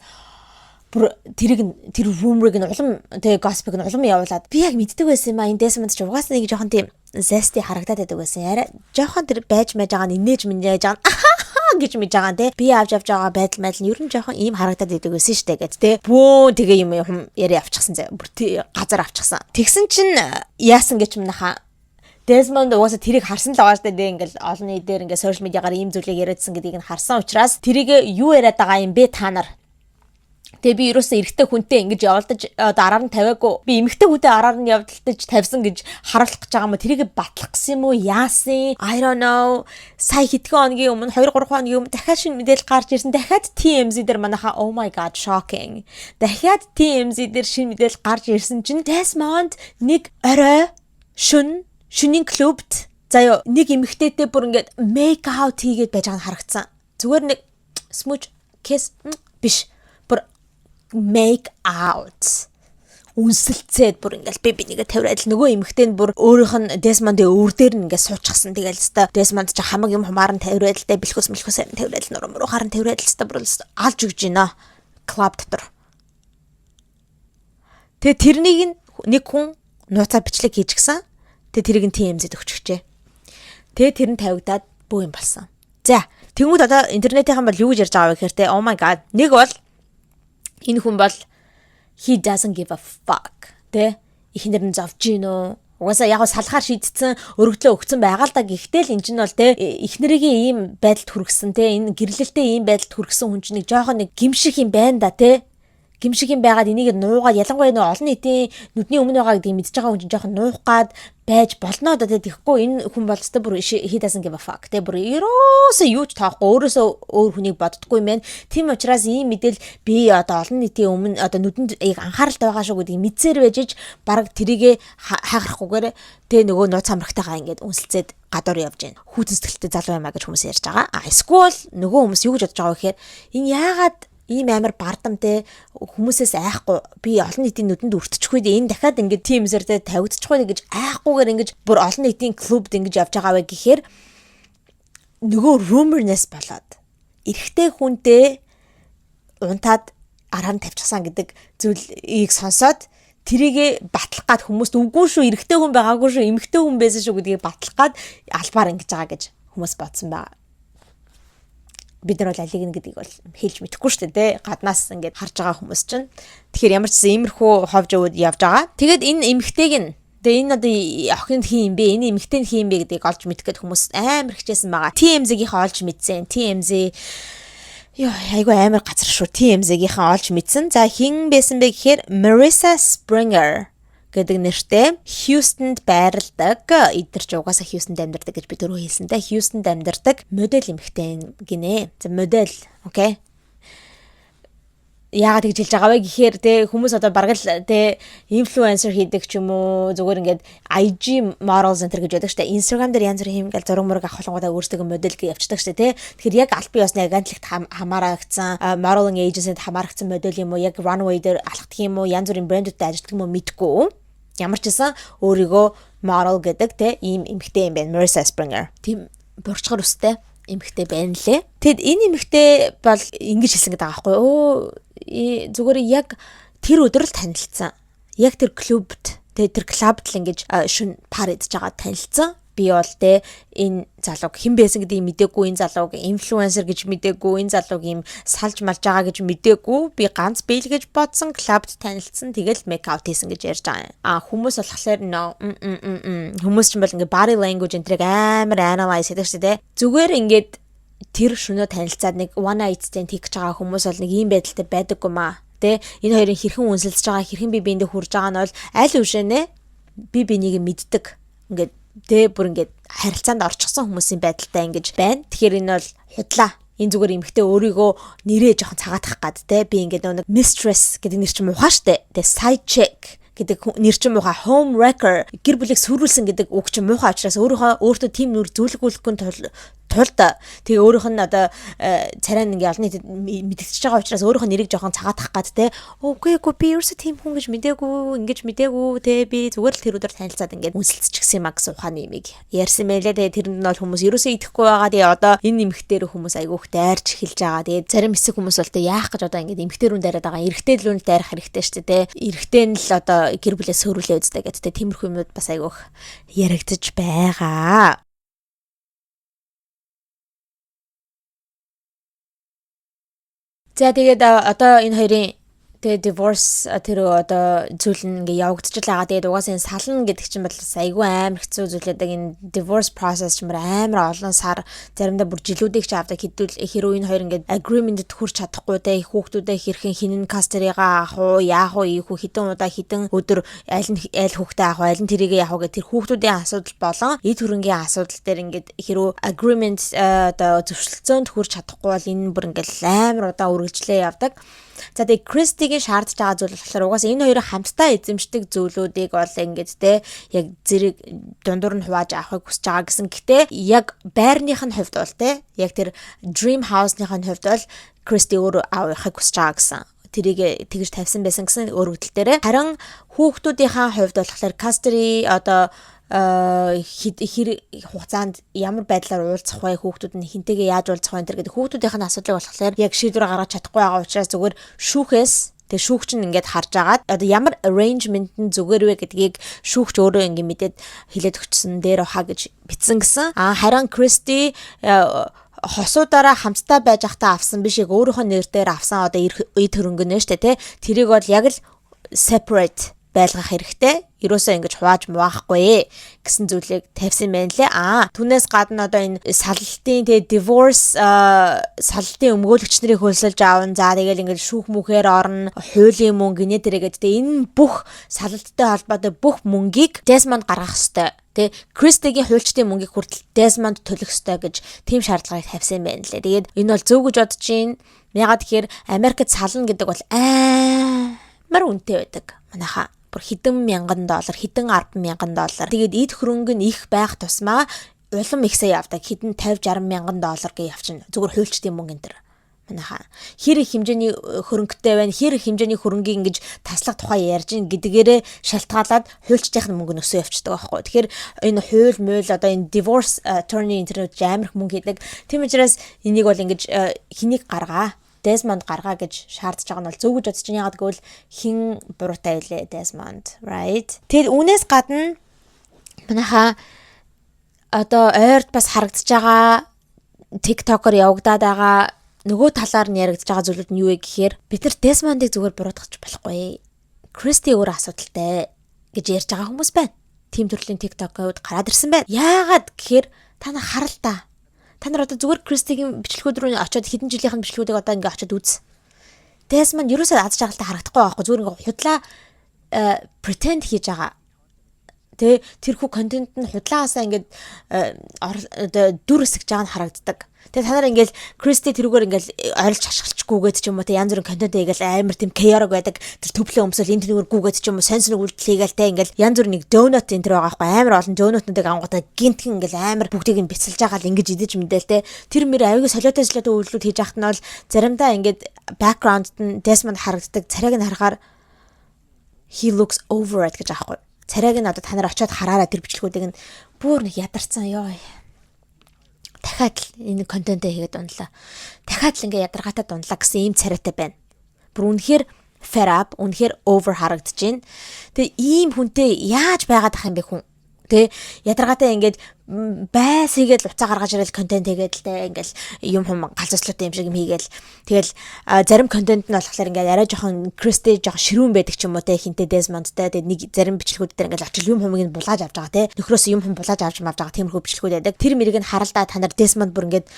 тэр rumor-ыг нь улам тэгээ gossip-ыг нь улам явуулаад би яг мэддэг байсан юм а энэ Desmond ч угаасаа нэг жоохон тийм zesty харагдаад байдаг байсан. Арай жоохон тэр байж байгаа нь инээж минжээж байгаа гэж мэдж байгаа те. Би авч байгаа байдал нь ер нь жоохон ийм харагдаад байдаг байсан шүү дээ гэд те. Бөө тэгээ юм яриа авчихсан зэ. Бүр газар авчихсан. Тэгсэн чинь яасан гэж юм наха. Desmond угаасаа тэрийг харсан л байгаа шүү дээ. Ингээл олон нийтээр ингээд social media-гаар ийм зүйлийг яриадсан гэдгийг нь харсан учраас тэрийг юу яриад байгаа юм бэ та нар? Тэгээ би ерөөсөө эрэгтэй хүнтэй ингэж явуулдаж араар нь тавиагүй. Би эмэгтэй хүнтэй араар нь явуулдаж тавьсан гэж харуулах гэж байгаа юм. Тэрийг батлах гэсэн юм уу? Яасан? I don't know. Сая хэдхэн хоногийн өмнө 2-3 хоногийн өмнө дахиад шинэ мэдээлэл гарч ирсэн. Дахиад TMZ дээр манайха oh my god shocking. Дахиад TMZ дээр шинэ мэдээлэл гарч ирсэн чинь Desmond нэг орой шөнийн клубт заяа нэг эмэгтэйтэй бүр ингээд make out хийгээд байж байгааг харагдсан. Зүгээр нэг smooch kiss биш. Make out үнсэлцээд бүр ингээл би нэгэ тавиад л нөгөө эмэгтэй нь бүр өөрийнх нь Desmond-ийн өвөр дээр нь ингээд суучихсан. Тэгэл өстө Desmond ч хамаг юм хумаар нь тавиад л бэлхүүс тавиад л нуруу харан тавиад л өстө бүр алж өгж гинэ клуб дотор. Тэгээ тэрнийг нэг хүн нууцаар бичлэг хийж гисэн. Тэгээ тэрийг нь TMZ-д өгчихжээ. Тэгээ тэр нь тавигдаад бүү юм болсон. За тэгмүүд одоо интернетийнхан бол юу гэж ярьж байгаа вэ гэхээр те oh my god нэг бол энэ хүн бол he doesn't give a fuck. Тэ ихнэр нь зовж гинөө. Угаасаа яг салахаар шийдсэн өргөдлөө өгсөн байгаа л да. Гэхдээ л энэ чинь бол те ихнэрийн ийм байдалд хүргэсэн те энэ гэрлэлтэй ийм байдалд хүргэсэн хүн чинь нэг жоохон нэг гимших юм байна да те. Гимшиг юм байгаад энийг нуугаад ялангуяа нөө олон нийтийн нүдний өмнө байгаа гэдгийг мэдж байгаа хүн чинь жоохон нуух гад байж болно да тэгэхгүй энэ хүн бол өстө бүр he doesn't give a fuck тэ бүр ерөөсөө юу ч таахгүй өөрөөсөө өөр хүнийг боддоггүй юм байна. Тийм учраас ийм мэдээл би одоо олон нийтийн өмнө одоо нүдэнд анхааралтай байгаа шүү гэдгийг мэдсээр байжж баг тэрийгэ хайхрахгүйгээр тэ нөгөө нууц амрагтайгаа ингээд үнсэлцээд гадуур явж гин. Хүүтэн сэтгэлтэй залуу юмаа гэж хүмүүс ярьж байгаа. Эсвэл нөгөө хүмүүс юу гэж бодож байгаа вэ гэхээр энэ яагаад ийм амар бардамтэй хүмүүсээс айхгүй би олон нийтийн нүдэнд өртчихгүй дээ энэ дахиад ингээд TMZ-д тавигдчихгүй гэж айхгүйгээр ингэж бүр олон нийтийн клубд ингэж явж байгаа вэ гэхээр нөгөө rumorness болоод эрэгтэй хүнтэй унтаад араар нь тавьчихсан гэдэг зүйлийг сонсоод тэрийгэ батлах гад хүмүүст үгүй шүү эрэгтэй хүн байгаагүй шүү эмэгтэй хүн байсан шүү гэдгийг батлах гад албаар ингэж байгаа гэж хүмүүс бодсон байгаа. Бид нар бол алиг гэдгийг бол хэлж мэдэхгүй шүү дээ. Гаднаас ингээд харж байгаа хүмүүс чинь. Тэгэхээр ямар ч иймэрхүү ховж өвөд явж байгаа. Тэгээд энэ эмэгтэйг нь тэгээ энэ одоо охинд хин юм бэ? Энэ эмэгтэй нь хин юм бэ гэдгийг олж мэдэх гээд хүмүүс амар хичээсэн байгаа. TMZ-ийн олж мэдсэн. TMZ ёо айгу амар газар шүү. TMZ-ийн олж мэдсэн. За хин байсан бэ гэхээр Marissa Springer гэдэг нэртэй Houston-д байрладаг. Эдгээр ч угаасаа Houston-д амьдардаг гэж би түрүү хэлсэнтэй. Houston-д амьдардаг модель эмэгтэй гинэ. За модель, окей. Яагаад гэж хэлж байгаа вэ гэхээр те хүмүүс одоо бараг л те инфлюенсер хийдэг ч юм уу зүгээр ингээд IG models энэ гэж байдаг штэ. Instagram дээр янз бүрийн хиймгээл зураг мөрөг авах болгоодаа өөрсдөө модель гэж явчихдаг штэ те. Тэгэхээр яг аль бие усны агентлагт хамаарагдсан modeling agency-д хамаарагдсан модель юм уу яг runway дээр алхдаг юм уу янз бүрийн брэндүүдтэй ажилладаг юм уу мэдгүй. Ямар ч байсан өөрийгөө model гэдэг те ийм эмэгтэй юм байна. Marissa Springer. Тийм бурчгар үстэй эмэгтэй байна лээ. Тэгэд энэ эмэгтэй бол ингэж хэлсэн гэдэг аахгүй юу? Зүгээр яг тэр өдөр л танилцсан. Яг тэр клубт тэр клубт л ингэж шүн пар идж байгаа танилцсан. Би бол энэ залууг хэн байсан гэдгийг мэдээгүй, энэ залууг инфлюенсер гэж мэдээгүй, энэ залууг ийм салж малж байгаа гэж мэдээгүй. Би ганц бил гэж бодсон, клубт танилцсан, тэгэл make out хийсэн гэж ярьж байгаа. Хүмүүс болохоор хүмүүс ч юм бол ингээ body language энтрийг амар analyze хийдэг шүү дээ. Зүгээр ингээд тэр шөнөө танилцаад нэг one night stand хийх гэж байгаа хүмүүс бол нэг ийм байдалтай байдаггүй маа. Энэ хоёрын хэрхэн үнсэлж байгаа, хэрхэн би биендээ хүрж байгаа нь бол аль үшэнэ би бинийг мэддэг. Ингээд бүр ингээд харилцаанд орчихсон хүмүүсийн байдалтай ингэж байна. Тэгэхээр энэ бол худлаа. Энэ зүгээр эмэгтэй өөрийгөө нэрээ жоохон цагаатгах гад би ингээд нэг mistress гэдэг нэр чинь муухай штэ. Side chick гэдэг нэр чинь муухай, home wrecker гэр бүлийг сүрүүлсэн гэдэг үг чинь муухай учраас өөртөө тийм нүр зүйлгүүлэхгүй тулд тэгээ өөрийнх нь одоо царай нэг ялны мэдчихэж байгаа учраас өөрийнх нь нэрийг жоохон цагаатгах гад үгүй би ерөөсөө тийм хүн гэж мдээгүй ингэж мдээгүй би зүгээр л тэр өдөр танилцаад ингээд үнсэлцчихсэн юм а гэсэн ухааны имийг ярьсан байлаа. Тэгээ тэрэнд нь бол хүмүүс ерөөсөө идэхгүй байгаа. Тэгээ одоо энэ эмэгтэйрөө хүмүүс айгүйх дайрч эхэлж байгаа. Тэгээ зарим хэсэг хүмүүс бол яах гэж одоо ингээд эмэгтэйрүүн дайраад байгаа. Эрэгтэй л үн дайрах хэрэгтэй шүү дээ. Эрэгтэй нь л одоо гэр бүлээ сөөрүүлээ үздэг гэдэг тиймэрхүү юмуд бас айгүйх яригдж байгаа. За тэгээд одоо энэ хоёрын divorce тэр одоо зүйл нь ингээ явагдаж байгаа. Тэгээд угаасаа энэ сална гэдэг чинь бол айгүй амар хэцүү зүйл байдаг. Энэ divorce process ч амар олон сар заримдаа бүр жилүүдийг ч авдаг хэрвээ энэ хоёр ингээ agreement-д хүрч чадахгүй хүүхдүүдээ хэрхэн хинэн custody-га авах уу, яах уу, ийхүү хитэн удаа хитэн өдөр аль хүүхдээ авах уу, аль нь тэрийг яах уу гэх тэр хүүхдүүдийн асуудал болон эд хөрөнгийн асуудал дээр ингээ хэрвээ agreement одоо зөвшөлтсөнд хүрч чадахгүй бол энэ бүр ингээ амар удаа үргэлжлээ явдаг. За тэгээ Кристигийн шаардж байгаа зүйл болохоор угаасаа энэ хоёрын хамтдаа эзэмшдэг зүйлүүдийг бол ингээд яг зэрэг дундуур нь хувааж авахыг хүсэж байгаа гэсэн. Гэтэ яг байрных нь хувьд бол яг тэр dream house-ныхын хувьд бол Кристи өөрөө авахыг хүсэж байгаа гэсэн. Тэрийг тэгж тавьсан байсан гэсэн өргөдөл дээр. Харин хүүхдүүдийнхаа хувьд болохоор custody одоо хэр хугацаанд ямар байдлаар уулзах вэ, хүүхдүүд нь хинтэйгээ яаж уулзах вэ гэдэг хүүхдүүдийнх нь асуудлыг болохоор яг шийдвэр гаргаж чадахгүй байгаа учраас зүгээр шүүхээс шүүгч нь ингээд харж агаад одоо ямар arrangement нь зүгээр вэ гэдгийг шүүгч өөрөө ингээд мэдээд хэлээд өгчсөн дээр хаа гэж бичсэн гэсэн. Харин Кристи хосуудаараа хамтдаа байж ахтаа авсан биш яг өөрийнхөө нэр дээр авсан одоо эд хөрөнгө нэ штэ тэрийг бол яг л separate байлгах хэрэгтэй. Ерөөсөө ингэж хувааж муваахгүй гэсэн зүйлийг тавьсан байна лээ. Түүнээс гадна одоо энэ салтын divorce салтын өмгөөлөгч нарыг хөлсөлж аавн. За тэгэл ингэж шүүх мүхээр орно, хуулийн мөнгө гинэ тэрэг гэдэг энэ бүх салттай холбоотой бүх мөнгийг Desmond гаргах ёстой. Кристигийн хуульчдын мөнгийг хүртэл Desmond төлөх ёстой гэж тийм шаардлагыг тавьсан байна лээ. Тэгээд энэ бол зөв гэж бодож байна. Ягаад гэхээр Америкт сална гэдэг бол амар үнэтэй байдаг. Манайхаа бүр хэдэн $1,000, хэдэн $10,000. Тэгээд эд хөрөнгө нь их байх тусмаа улам ихсээ явдаг. Хэдэн $50,000-$60,000 гэж явчихна. Зүгээр хуульчдын мөнгө энэ төр. Манайхаа хэр их хэмжээний хөрөнгөтэй байна, хэр их хэмжээний хөрөнгийг ингэж таслах тухай ярьж ин гэдгээрээ шалтгаалаад хуульчдын мөнгө өсөө явчихдаг байхгүй. Тэгэхээр энэ хууль муйл одоо энэ divorce attorney интернет амар их мөнгө хийдэг. Тийм учраас энийг бол ингэж хэнийг гаргаа Desmond гаргаа гэж шаардж байгаа нь бол зөв гэж бодож байна. Яагаад гэвэл хин буруутай байлээ Desmond, right? Тэгэд үүнээс гадна манайхаа одоо ойрд бас харагдаж байгаа TikTok-оор явагдаад байгаа нөгөө талаар нь яригдж байгаа зүйлүүд нь юу вэ гэхээр бид нар Desmond-ыг зүгээр буруутгах болохгүй. Кристи өөр асуудалтай гэж ярьж байгаа хүмүүс байна. Тим төрлийн TikTok-ууд гараад ирсэн байна. Яагаад гэхээр та нар харал та. Та нар одоо зүгээр Кристигийн бичлэгүүд рүү очиод хэдэн жилийнх нь бичлэгүүдийг одоо ингээ очиод үз. Desmond ерөөсөө аз жаргалтай харагдахгүй байхгүй. Зүгээр ингээ худлаа pretend хийж байгаа. Тэрхүү контент нь худлаасаа ингээд дүр хэсгэж байгаа нь харагддаг. Тэгээ та нар ингээл Кристи тэрүүгээр ингээл ойрлж хашгилчгүйгээд ч юм уу янз бүрийн контент хийгээл амар тийм chaotic байдаг. Тэр төвлөө өмсөл энэ тэрүүгээр гүгээд ч юм уу сонь үйлдэл хийгээл те ингээл янз бүрийн нэг donut энэ төр байгаа байхгүй амар олон donut-нуудыг ангуудаа гинтхэн ингээл амар бүгдийг нь бяцалж байгаа л ингэж идэж мэдээл те. Тэр мэр аягүй солиотой үйлдэлүүд хийж яхад нь бол заримдаа ингээд background нь Desmond харагддаг. Царайг нь харахаар he looks over it гэж аахгүй. царайг нь одоо та нар очиод хараараа тэр бичлэгүүдийг нь бүр нэг ядарсан ёо. Дахиад л энэ контентээ хийгээд унлаа. Дахиад л ингээ ядаргаатай дунлаа гэсэн ийм царайтай байна. Бүр үнэхээр fed up, үнэхээр over харагдаж байна. Тэгээ ийм хүнтэй яаж байгаад ах юм бэ хүн? Тэ ядаргаатай ингээд байс хийгээд уцаа гаргаж ирэл контент хийгээд л тэ ингээл юм галзууслуутай юм шиг юм хийгээл тэгэл зарим контент нь болохоор ингээд арай жоохон Кристи жоохон ширүүн байдаг ч юм уу тэ хинтээ Desmondтай тэгээд нэг зарим бичлэгүүд дээр ингээд очил юм хумыг нь булааж авч байгаа тэ нөхрөөс юм хум булааж авч байгаа тиймэрхүү бичлэгүүд байдаг. Тэр мэрийг нь харалдаа та нар Desmond бүр ингээд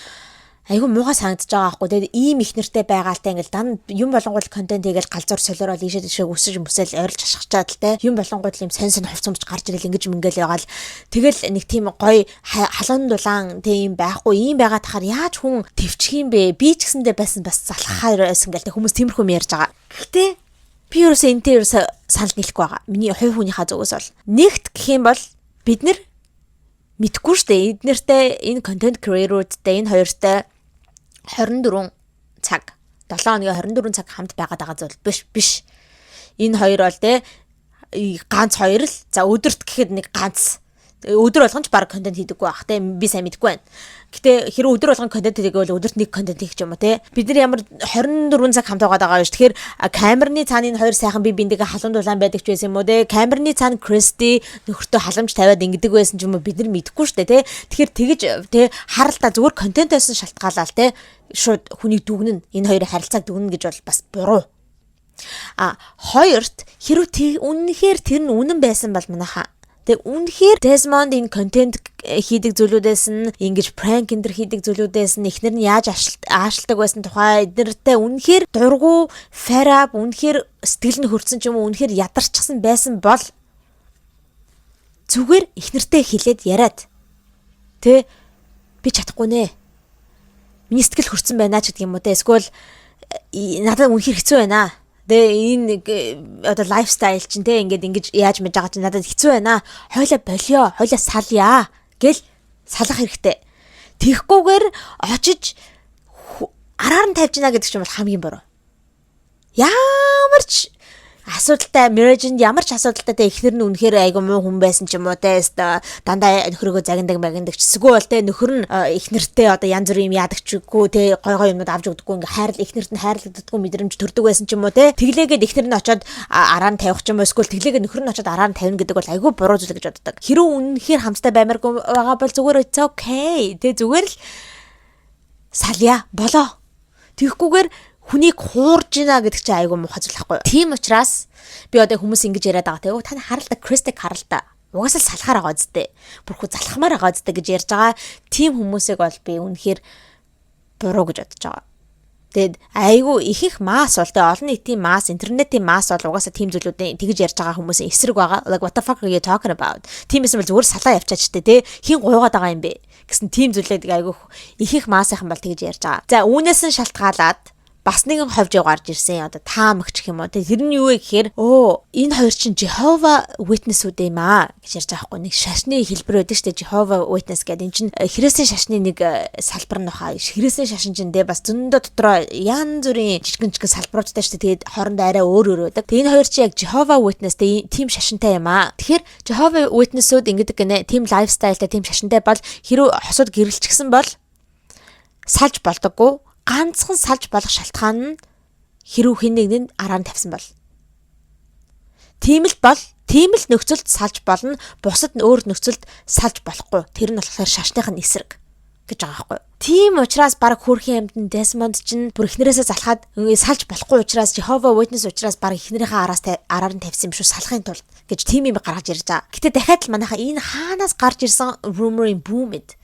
айгу муугаа санагдаж байгаа байхгүй. Тэгээд ийм их нэртэй байгaalтай ингээл дан юм болонгууд контент хийгээл галзуур солиорол ийшээ тийшээ өсөж мөсөл ойрлж шашгачаад л те юм болонгууд юм сонь хувцамж гарч ирэл ингэж мингээл ягаал тэгэл нэг тийм гоё халуун дулаан тийм байхгүй ийм байгаа тахаар яаж хүн твчих юм бэ? Би ч гэсэндээ байсан бас залхахаар байсан гэл те хүмүүс тиймэрхүү юм ярьж байгаа. Гэхдээ би ерөөсөө энтэй ерөөсөө санал нийлэхгүй байгаа. Миний хувь хүнийхээ зүгээс бол нэгт гэх юм бол бид нар мэдгүй штэ эднэртэй энэ контент креаторуудтай энэ хоёртой 24 цаг 7 хоногийн 24 цаг хамт байгаад байгаа зүйл биш. Энэ хоёр бол те ганц хоёр л за өдөрт гэхэд нэг ганц өдөр болгон ч баг контент хийдэггүй бах те би сайн мэдгүй байна. Гэтэ хэрэв өдөр болгон контент хийдэг бол өдөрт нэг контент хийх юм уу те бид нар ямар 24 цаг хамт байгаад байгаа юм ш. Тэгэхээр камерны цааны энэ хоёр сайхан би биндээ халуун дулаан байдаг ч байсан юм уу те камерны цаана Кристи нөхөртөө халамж тавиад ингэдэг байсан ч юм уу бид нар мэдэхгүй штэ те. Тэгэхээр тэгэж те харалтаа зүгээр контентоос нь шалтгаалаа л те шууд хүнийг дүгнэн энэ хоёрын харилцааг дүгнэн гэж бол бас буруу. Хоёрт хэрвээ үнэнхээр тэр нь үнэн байсан бол манайхаа тэг үнэхээр Desmond энэ контент хийдэг зүйлүүдээс нь ингэж prank энэ хийдэг зүйлүүдээс нь эхнэр нь яаж аашилдаг байсан тухай эднэртэй үнэхээр дургу фараб үнэхээр сэтгэл нь хөрцөн ч юм уу үнэхээр ядарчихсан байсан бол зүгээр эхнэртэй хэлээд яриад тэ би чадахгүй нэ миний сэтгэл хөрцөн байна ч гэдэг юм уу те эсвэл надад үнэхээр хэцүү байна. Тэгээ энэ одоо лайфстайл чинь те ингэж яаж мэж байгаа чинь надад хэцүү байна. Хойлоо болио, хойлоо салъя гэл салах хэрэгтэй. Тэгхгүйгээр очиж араар нь тавьж гинэ гэдэг чинь бол хамгийн буруу. Ямар ч асуудалтай marriage-нд ямар ч асуудалтай эхнэр нь үнэхээр айгу муу хүн байсан ч юм уу те дандаа нөхрөөгөө загиндаг ч эсвэл те нөхөр нь эхнэртэй одоо янз бүрийн юм яадаг ч үгүй те гой юмнууд авч өгдөггүй ингээ хайрл эхнэрт нь хайрлагддаггүй мэдрэмж төрдөг байсан ч юм уу те тэглээгээд эхнэр нь очоод араа нь тавих ч юм уу эсвэл тэглээгээд нөхөр нь очоод араа нь тавина гэдэг бол айгу буруу зүйл гэж боддог. Хэрвээ үнэхээр хамттай баймаргүй байгаа бол зүгээр it's okay те зүгээр л салъя болоо. Тэгхгүйгээр хүнийг хуурж гинэ гэдэг чинь айгүй муухай зүйл байхгүй юу. Тийм учраас би одоо хүмүүс ингэж яриад байгаа те. Та харалта Кристик харалта. Угаасаа салахаар байгаа зү. Бүрхүү залхамаар байгаа зү гэж ярьж байгаа. Тийм хүмүүсийг бол би үнэхээр буруу гэж бодож байгаа. Тэгэд айгүй их масс бол те олон нийтийн масс, интернетийн масс бол угаасаа тийм зүйлүүдийн тэгж ярьж байгаа хүмүүсийн эсрэг байгаа. Like what the fuck are you talking about? Тийм юм бол зүгээр салаа явчаач те. Хин гуйгаад байгаа юм бэ гэсэн тийм зүйлээд айгүй их массийнхан бол тэгж ярьж байгаа. За үүнээс нь шалтгаалаад бас нэгэн ховжоо гарч ирсэн одоо таамагч гэх юм уу. Тэр нь юу вэ гэхээр энэ хоёр чинь Jehovah Witness-үүд юм аа гэж ярьж байгаа хгүй. Нэг шашны хэлбэр байдаг шүү дээ. Jehovah Witness гэдэг. Энэ чинь христийн шашны нэг салбар нь баха. Христийн шашин чинь бас зөндөө дотроо янз бүрийн жижигэн салбаруудтай шүү дээ. Тэгээд хоорондоо арай өөр байдаг. Тэгээд энэ хоёр чинь яг Jehovah Witness тийм шашинтай юм аа. Тэгэхээр Jehovah Witness-үүд ингэдэг гэнэ. Тийм лайфстайлтай, тийм шашинтай бол хэрүү хосууд гэрэлчихсэн бол салж болдоггүй. Ганцхан салж болох шалтгаан нь хэрүү хэн нэг нь араа нь тавьсан бол. Тийм л нөхцөлд салж болно. Бусад өөр нөхцөлд салж болохгүй. Тэр нь болохоор шашных нь эсрэг гэж байгаа байхгүй. Тийм учраас баг хөрхийн амьтан Desmond чинь бүр эхнэрээсээ залхаад салж болохгүй учраас Jehovah Witness учраас баг эхнэрийнхээ араар нь тавьсан юм шүү салахын тулд гэж тийм юм гаргаж ирж байгаа. Гэтэ дахиад л манайхаа энэ хаанаас гарч ирсэн rumor-ийн бүүмэд.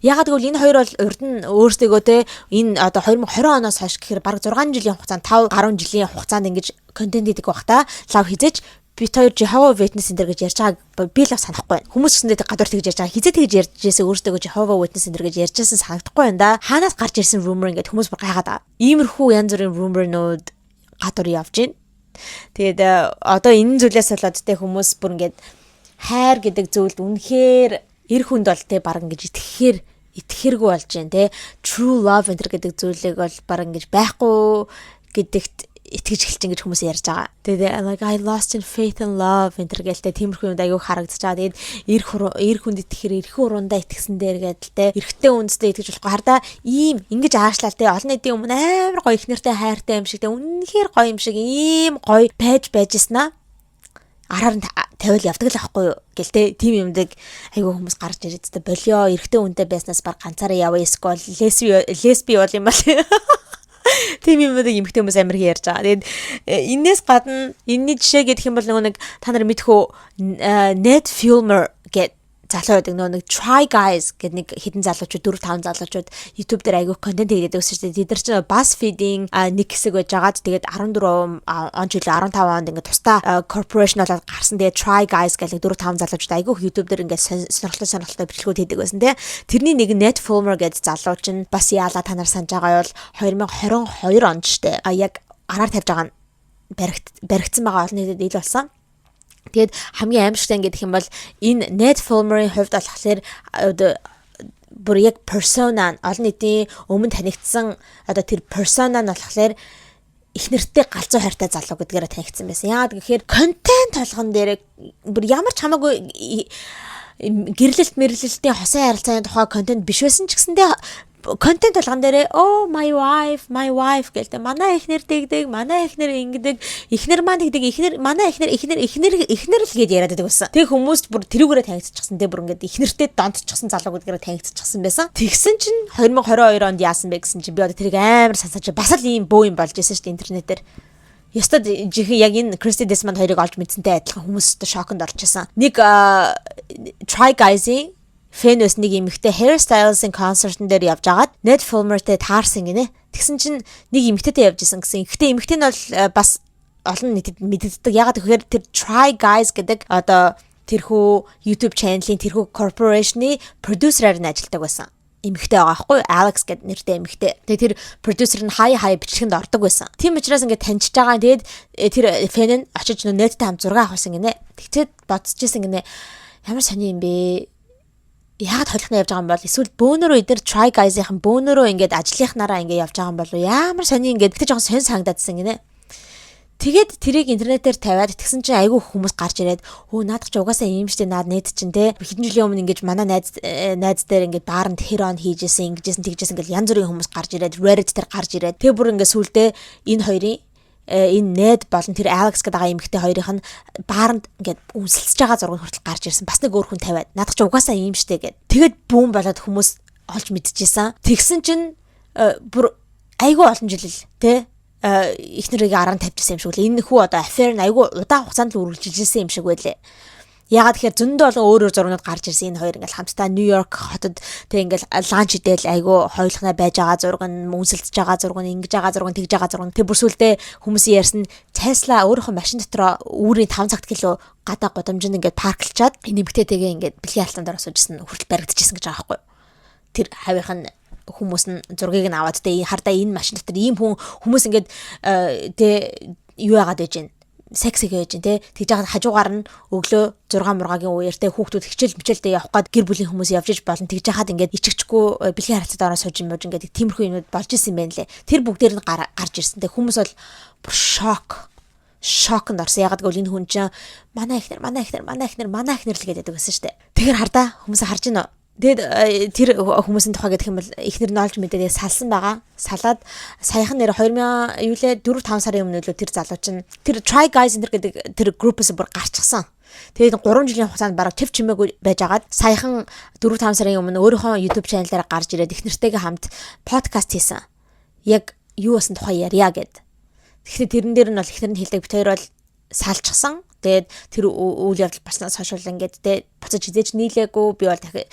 Ягаад гэвэл энэ хоёр бол урд нь өөрсдөө те энэ одоо 2020 оноос хойш гэхээр бараг 6 жилийн хугацаанд 5 10 жилийн хугацаанд ингэж контент хийдэг байх та лав хизэж бит хоёр Jehovah Witness энэ гэж ярьж байгааг би л санахгүй байна. Хүмүүс ч гэсэн гадуур тэгж ярьж байгаа. Хизээ тэгж ярьж ирсэн өөрсдөө Jehovah Witness энэ гэж ярьж байсан санагдахгүй байна да. Хаанаас гарч ирсэн rumor ингээд хүмүүс бүр гайхаад байгаа. Иймэрхүү янз бүрийн rumor-нууд гадуур явж байна. Тэгээд одоо энэ зүйлээс болоод те хүмүүс бүр ингээд хайр гэдэг зүйлд үнэхээр эр хүнд бол те баг ингэж итгэхэргүй болж байна те. True love энэ гэдэг зүйлийг бол баг ингэж байхгүй гэдэгт итгэж эхэлж ингэж хүмүүс ярьж байгаа. Тэгээд like I lost in faith and love энтергэлтэй тиймэрхүү юмд аягүй харагдаж байгаа. Тэгээд эр хүнд итгэхээр эрхэн уруундаа итгэсэн дээр гэдэлтэй эрэгтэй үндэстэй итгэж болохгүй. Хардаа ийм ингэж аашлаа те олон нийтийн өмнө амар гоё их нэртэй хайртай юм шиг те үнэхээр гоё юм шиг ийм гоё байжснаа араар нь тавиал явдаг л байхгүй юу гэлтэй тийм юмдаг айгүй хүмүүс гарч ирээд те болио эрэгтэй үнтэй байснаас баг ганцаараа яваа эсвэл лесби бол юм бол тийм юмдаг эмэгтэй хүмүүс амар ярьж байгаа. Тэгээд энэс гадна энэний жишээ гэх юм бол нэг та нар мэдхүү net filmer гэд залуу байдаг нэг try guys гэдэг нэг хідэн залуучууд 4-5 залуучууд YouTube дээр айгүй контент хийдэг гэсэн чинь тэд нар чинь BuzzFeed-ийн нэг хэсэг байж байгаад тэгээд 14 он жилийн 15 онд ингээд тусдаа corporation болоод гарсан. Тэгээд try guys гэдэг 4-5 залуучууд айгүй YouTube дээр ингээд сонирхолтой бичлэгүүд хийдэг байсан тий. Тэрний нэг net filmer гэдэг залууч нь бас яалаа та нар санаж байгаа бол 2022 онд штэ яг араар тавьж байгаа нь баригдсан байгаа олон нийтэд ил болсон. Тэгээд хамгийн аимшигтай гэдэг юм бол энэ net filmer-ийн хувьд болохоор бүр яг persona олон нийтийн өмнө танигдсан одоо тэр persona нь болохоор их нэртэй галзуу хайртай залуу гэдгээрээ танигдсан байсан. Яагаад гэхээр контент толгон дээр бүр ямар ч хамаагүй гэрлэлтийн хосын харилцааны тухай контент биш байсан ч гэсэндээ контент толгон дээр oh my wife гэдэг манай эхнэр дэгдэг манай эхнэр ингэдэг эхнэр маань тэгдэг манай эхнэр л гээд яриад байдаг байсан. Тэг хүмүүст бүр тэрүүгээрээ танигдчихсан те бүр ингээд эхнэртэй донтчихсан залуу гэдгээрээ танигдчихсан байсан. Тэгсэн чинь 2022 онд яасан бэ гэсэн чинь би одоо тэрийг амар сансаж бас л ийм бөө юм болж байсан шүү дээ интернетээр. Ястад жихэн яг энэ Christy Desmond хоёрыг олж мэдсэнтэй адилхан хүмүүс өстө шоконд орчихсан. Нэг try guys-ийн фэнэс нэг эмэгтэй hairstyles-ийн концертн дээр явж агаад net filmer-тэй таарсан гинэ. Тэгсэн чинь нэг эмэгтэйтэй явж исэн гэсэн. Гэхдээ эмэгтэй нь бол бас олон нийтэд мэддэг. Ягаад гэхээр тэр try guys гэдэг одоо тэрхүү YouTube channel-ийн тэрхүү corporation-ы producer-аар нь ажилладаг байсан. Эмэгтэй байгаа байхгүй Alex гэдэг нэртэй эмэгтэй. Тэгээ тэр producer нь хай бичлэгэнд ордог байсан. Тийм учраас ингээд таньж байгаа. Тэгээд тэр фэн нь очиж netтэй хам зураг авахсан гинэ. Тэгцээд бодсожсэн гинэ. Ямар сони юм бэ? Яагаад холихноо явж байгаа юм бол эсвэл бөөнөрөө эдгээр try guys-ийн бөөнөрөө ингээд ажлынхнаараа ингээд явж байгаа юм бол ямар сони ингээд тэгтээ жоохон сонь сангададсан гинэ. Тэгээд тэрийг интернетээр тавиад тэгсэн чинь айгүй хүмүүс гарч ирээд наадах чи угаасаа ийм штэ наад нэт чинь те хэдэн жилийн өмнө ингээд манай найз дээр ингээд бааранд херон хийжсэн ингэжсэн тэгжсэн ингээд янз бүрийн хүмүүс гарч ирээд Reddit дээр гарч ирээд тэг бүр ингээд сүулдэ энэ хоёрын энэ Ned болон тэр Alex гэдэг байгаа эмэгтэй хоёрын нь бааранд ингээд үнсэлж байгаа зураг хүртэл гарч ирсэн. Бас нэг өөр хүн тавиад наадах чи угаасаа ийм штэ гэд. Тэгээд бүүн болоод хүмүүс олж мэдчихсэн. Тэгсэн чинь бүр айгүй олон жил те их нэрийг аран тавьчихсан юм шиг л энэ хүү одоо affair нь айгүй удаан хугацаанд л үргэлжилжсэн юм шиг байлээ. Ягаад тэгэхээр зөндөө олон өөр зургууд гарч ирсэн энэ хоёр ингээл хамтдаа Нью-Йорк хотод тэг ингээл ланч идэл айгүй хоёулахнаа байж байгаа зураг нь мөнсөлдөж байгаа зураг нь ингэж байгаа зураг нь тэгж байгаа зураг нь тэг бүрсүүлдэ хүмүүсийн ярьсан Tesla өөрийнхөө машин дотроо үүрийн 5 цагт гэлөө гадаа годомжинд ингээд парклчаад энэ нэмэгтэйгээ ингээд бэлгийн алтан дээр суужсэн хүртэл баригдчихсэн гэж байгаа байхгүй. Тэр хавийнх нь хүмүүс нь зургийг нь аваад тэ хардаа энэ машин дотор ийм хүмүүс ингээд тэ юу яагаад байж гэн секси гэж те тэгж яагаад хажуугаар нь өглөө 6 мургагийн үеэр те хүүхдүүд хичээл мичээлдээ явах гээд гэр бүлийн хүмүүс явж иж болон тэгж яагаад ингээд ичгчгүй бэлгийн харилцаанд ороо сууж юм ингээд тиймэрхүү юмуд болж исэн юм байна лээ. Тэр бүгдээр нь гарч ирсэн те хүмүүс бол бүр шокнд орсон. Ягаад гэвэл энэ хүн чинь манай эхнэр л гэдэг байсан шүү дээ. Тэгэхээр хардаа хүмүүс харж байна. Тэгээд тэр хүмүүсийн тухай гэх юм бол эхнэр нь олж мэдээ салсан байгаа. Салаад саяхан нэр 4-5 сарын өмнө тэр залуу чинь тэр try guys гэдэг тэр группээс бүр гарчихсан. Тэгээд 3 жилийн хугацаанд бараг төв чимээгүй байжгаад саяхан 4-5 сарын өмнө өөрийнхөө YouTube channel дээр гарч ирээд эхнэртэйгээ хамт подкаст хийсэн. Яг юу басан тухай ярья гэд. Тэгэхээр тэрэн дээр нь бол эхнэр нь хэлдэг бит хоёр бол салчихсан. Тэгээд тэр үйл явдал болсноос хойш ингээд те буцаж хизээч нийлээгүй би бол дахиад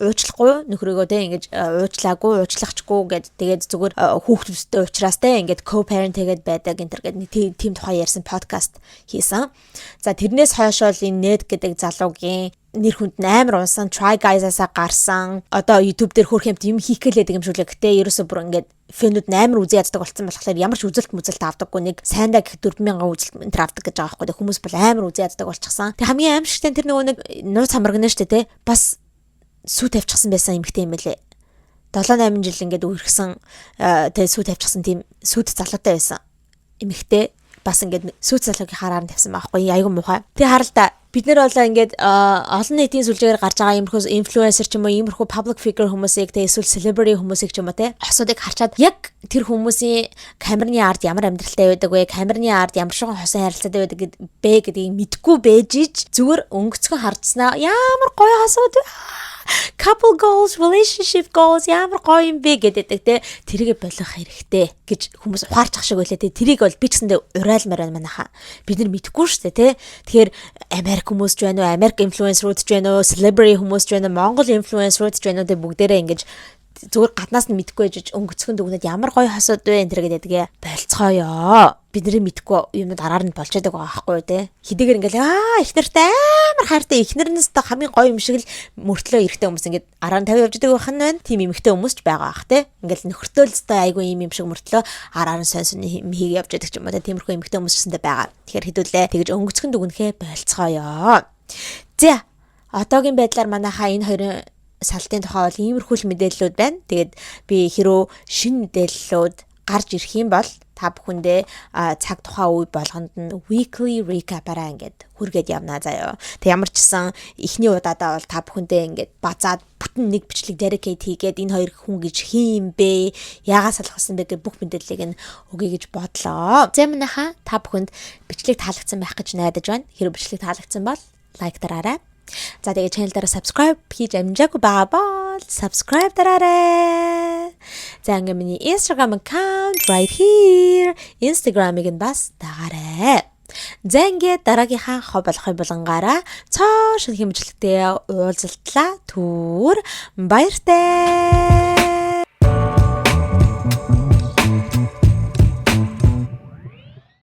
уучлахгүй нөхрөөгөө те ингэж уучлахчгүй гэд тэгээд зүгээр хүүхдүүдтэй уулзраас те ингээд co-parent тэгээд байдаг энэ төр гэд тийм тухай ярьсан подкаст хийсэн. За тэрнээс хойш бол энэ Ned гэдэг залуугийн нэр хүнд амар унсан try guys-аас гарсан одоо YouTube дээр хөрх юмт юм хийх гэлээдэг юм шиг л гэтээ ерөөсө бүр ингээд фэнүүд амар үзий яддаг болсон болохоор ямар ч үзэлт авдаггүй нэг сайндаа гэх 4,000 үзэлт энэ авдаг гэж байгаа байхгүй хүмүүс бол амар үзий яддаг болчихсон. Тэг хамгийн аимшигтай тэр нөгөө нэг нууц хамрагнаа штэ те бас сүү тавьчихсан байсан эмэгтэй юм лээ. 7-8 жил ингээд үерхсэн тэг сүү тавьчихсан тийм сүйт залуутай байсан. эмэгтэй бас ингээд сүүц залуугийн хараар тавьсан байхгүй айгу муухай. Тэгээ харалта бид нар болоо ингээд олон нийтийн сүлжээгээр гарч байгаа иймэрхүү инфлюенсер ч юм уу иймэрхүү public figure хүмүүсийг тэ эсвэл celebrity хүмүүсийг ч юм уу тэ хосуудыг харчаад яг тэр хүмүүсийн камерны ард ямар амьдралтай байдаг вэ? Камерны ард ямар шохон хосон харилцаатай байдаг гэдгийг мэдгүй байж ич зүгээр өнгөцгөн харцснаа ямар гоё хосууд couple goals, relationship goals ямар гоё юм бэ гэдэг те тэрийг болох хэрэгтэй гэж хүмүүс ухаарч ах шиг байлаа те тэрийг бол би ч гэсэндээ урайлмаар байна манайхаа бид нар мэдэхгүй шүү дээ те тэгэхээр Америк хүмүүс ч байна уу Америк инфлюенсерүүд ч байна уу celebrity хүмүүс ч байна уу Монгол инфлюенсерүүд ч байна уу те бүгдээрээ ингэж зүгээр гаднаас нь мэдэхгүй байж өнгөцгөн дүгнээд ямар гоё хосууд вэ энэ төр гэдээ болцгоёо бидний мэдэхгүй юмнууд араар нь болж байгаа байхгүй те хэдийгээр ингээл их нартай амар хайртай их нарнаас та хамгийн гоё юм шиг л мөртлөө эрэхтэй хүмүүс ингээд араар нь 50 явж байгаа байх нь байна тийм эмэгтэй хүмүүс ч байгаа бах те ингээл нөхөртөө л та айгүй юм шиг мөртлөө араар нь сонсон юм хийг явж байгаа ч юм уу те тиймэрхүү эмэгтэй хүмүүс ч байгаа тэгэхээр хэдүүлээ тэгэж өнгөцгөн дүгнэхээ болцгоёо за одоогийн байдлаар манайхаа энэ хоёрын салтын тухай бол иймэрхүү л мэдээллүүд байна. Тэгээд би хэрөө шинэ мэдээллүүд гарч ирэх юм бол та бүхэндээ цаг тухай үе болгонд нь weekly recap-араа ингээд хүргээд явнаа заяа. Тэг ямар ч гэсэн эхний удаадаа бол та бүхэндээ ингээд базаад бүтэн нэг бичлэг dedicate хийгээд энэ хоёр хүн гэж хин бэ? Яагаас салхсан бэ гэх бүх мэдээллийг нь өгье гэж бодлоо. За манайхаа та бүхэнд бичлэг таалагдсан байх гэж найдаж байна. Хэрэг бичлэг таалагдсан бол лайк дараарай. За тэгээ channel дээр subscribe хийж амжаагүй байгаа бол subscribe дараарай. За ингээ миний Instagram account right here. Instagram-ыг нь бас дагаарай. За ингээ дараагийнхаа хоболохын булангаараа цоо шинэ хэмжлэгтэй уулзалтлаа. Түр баяртай.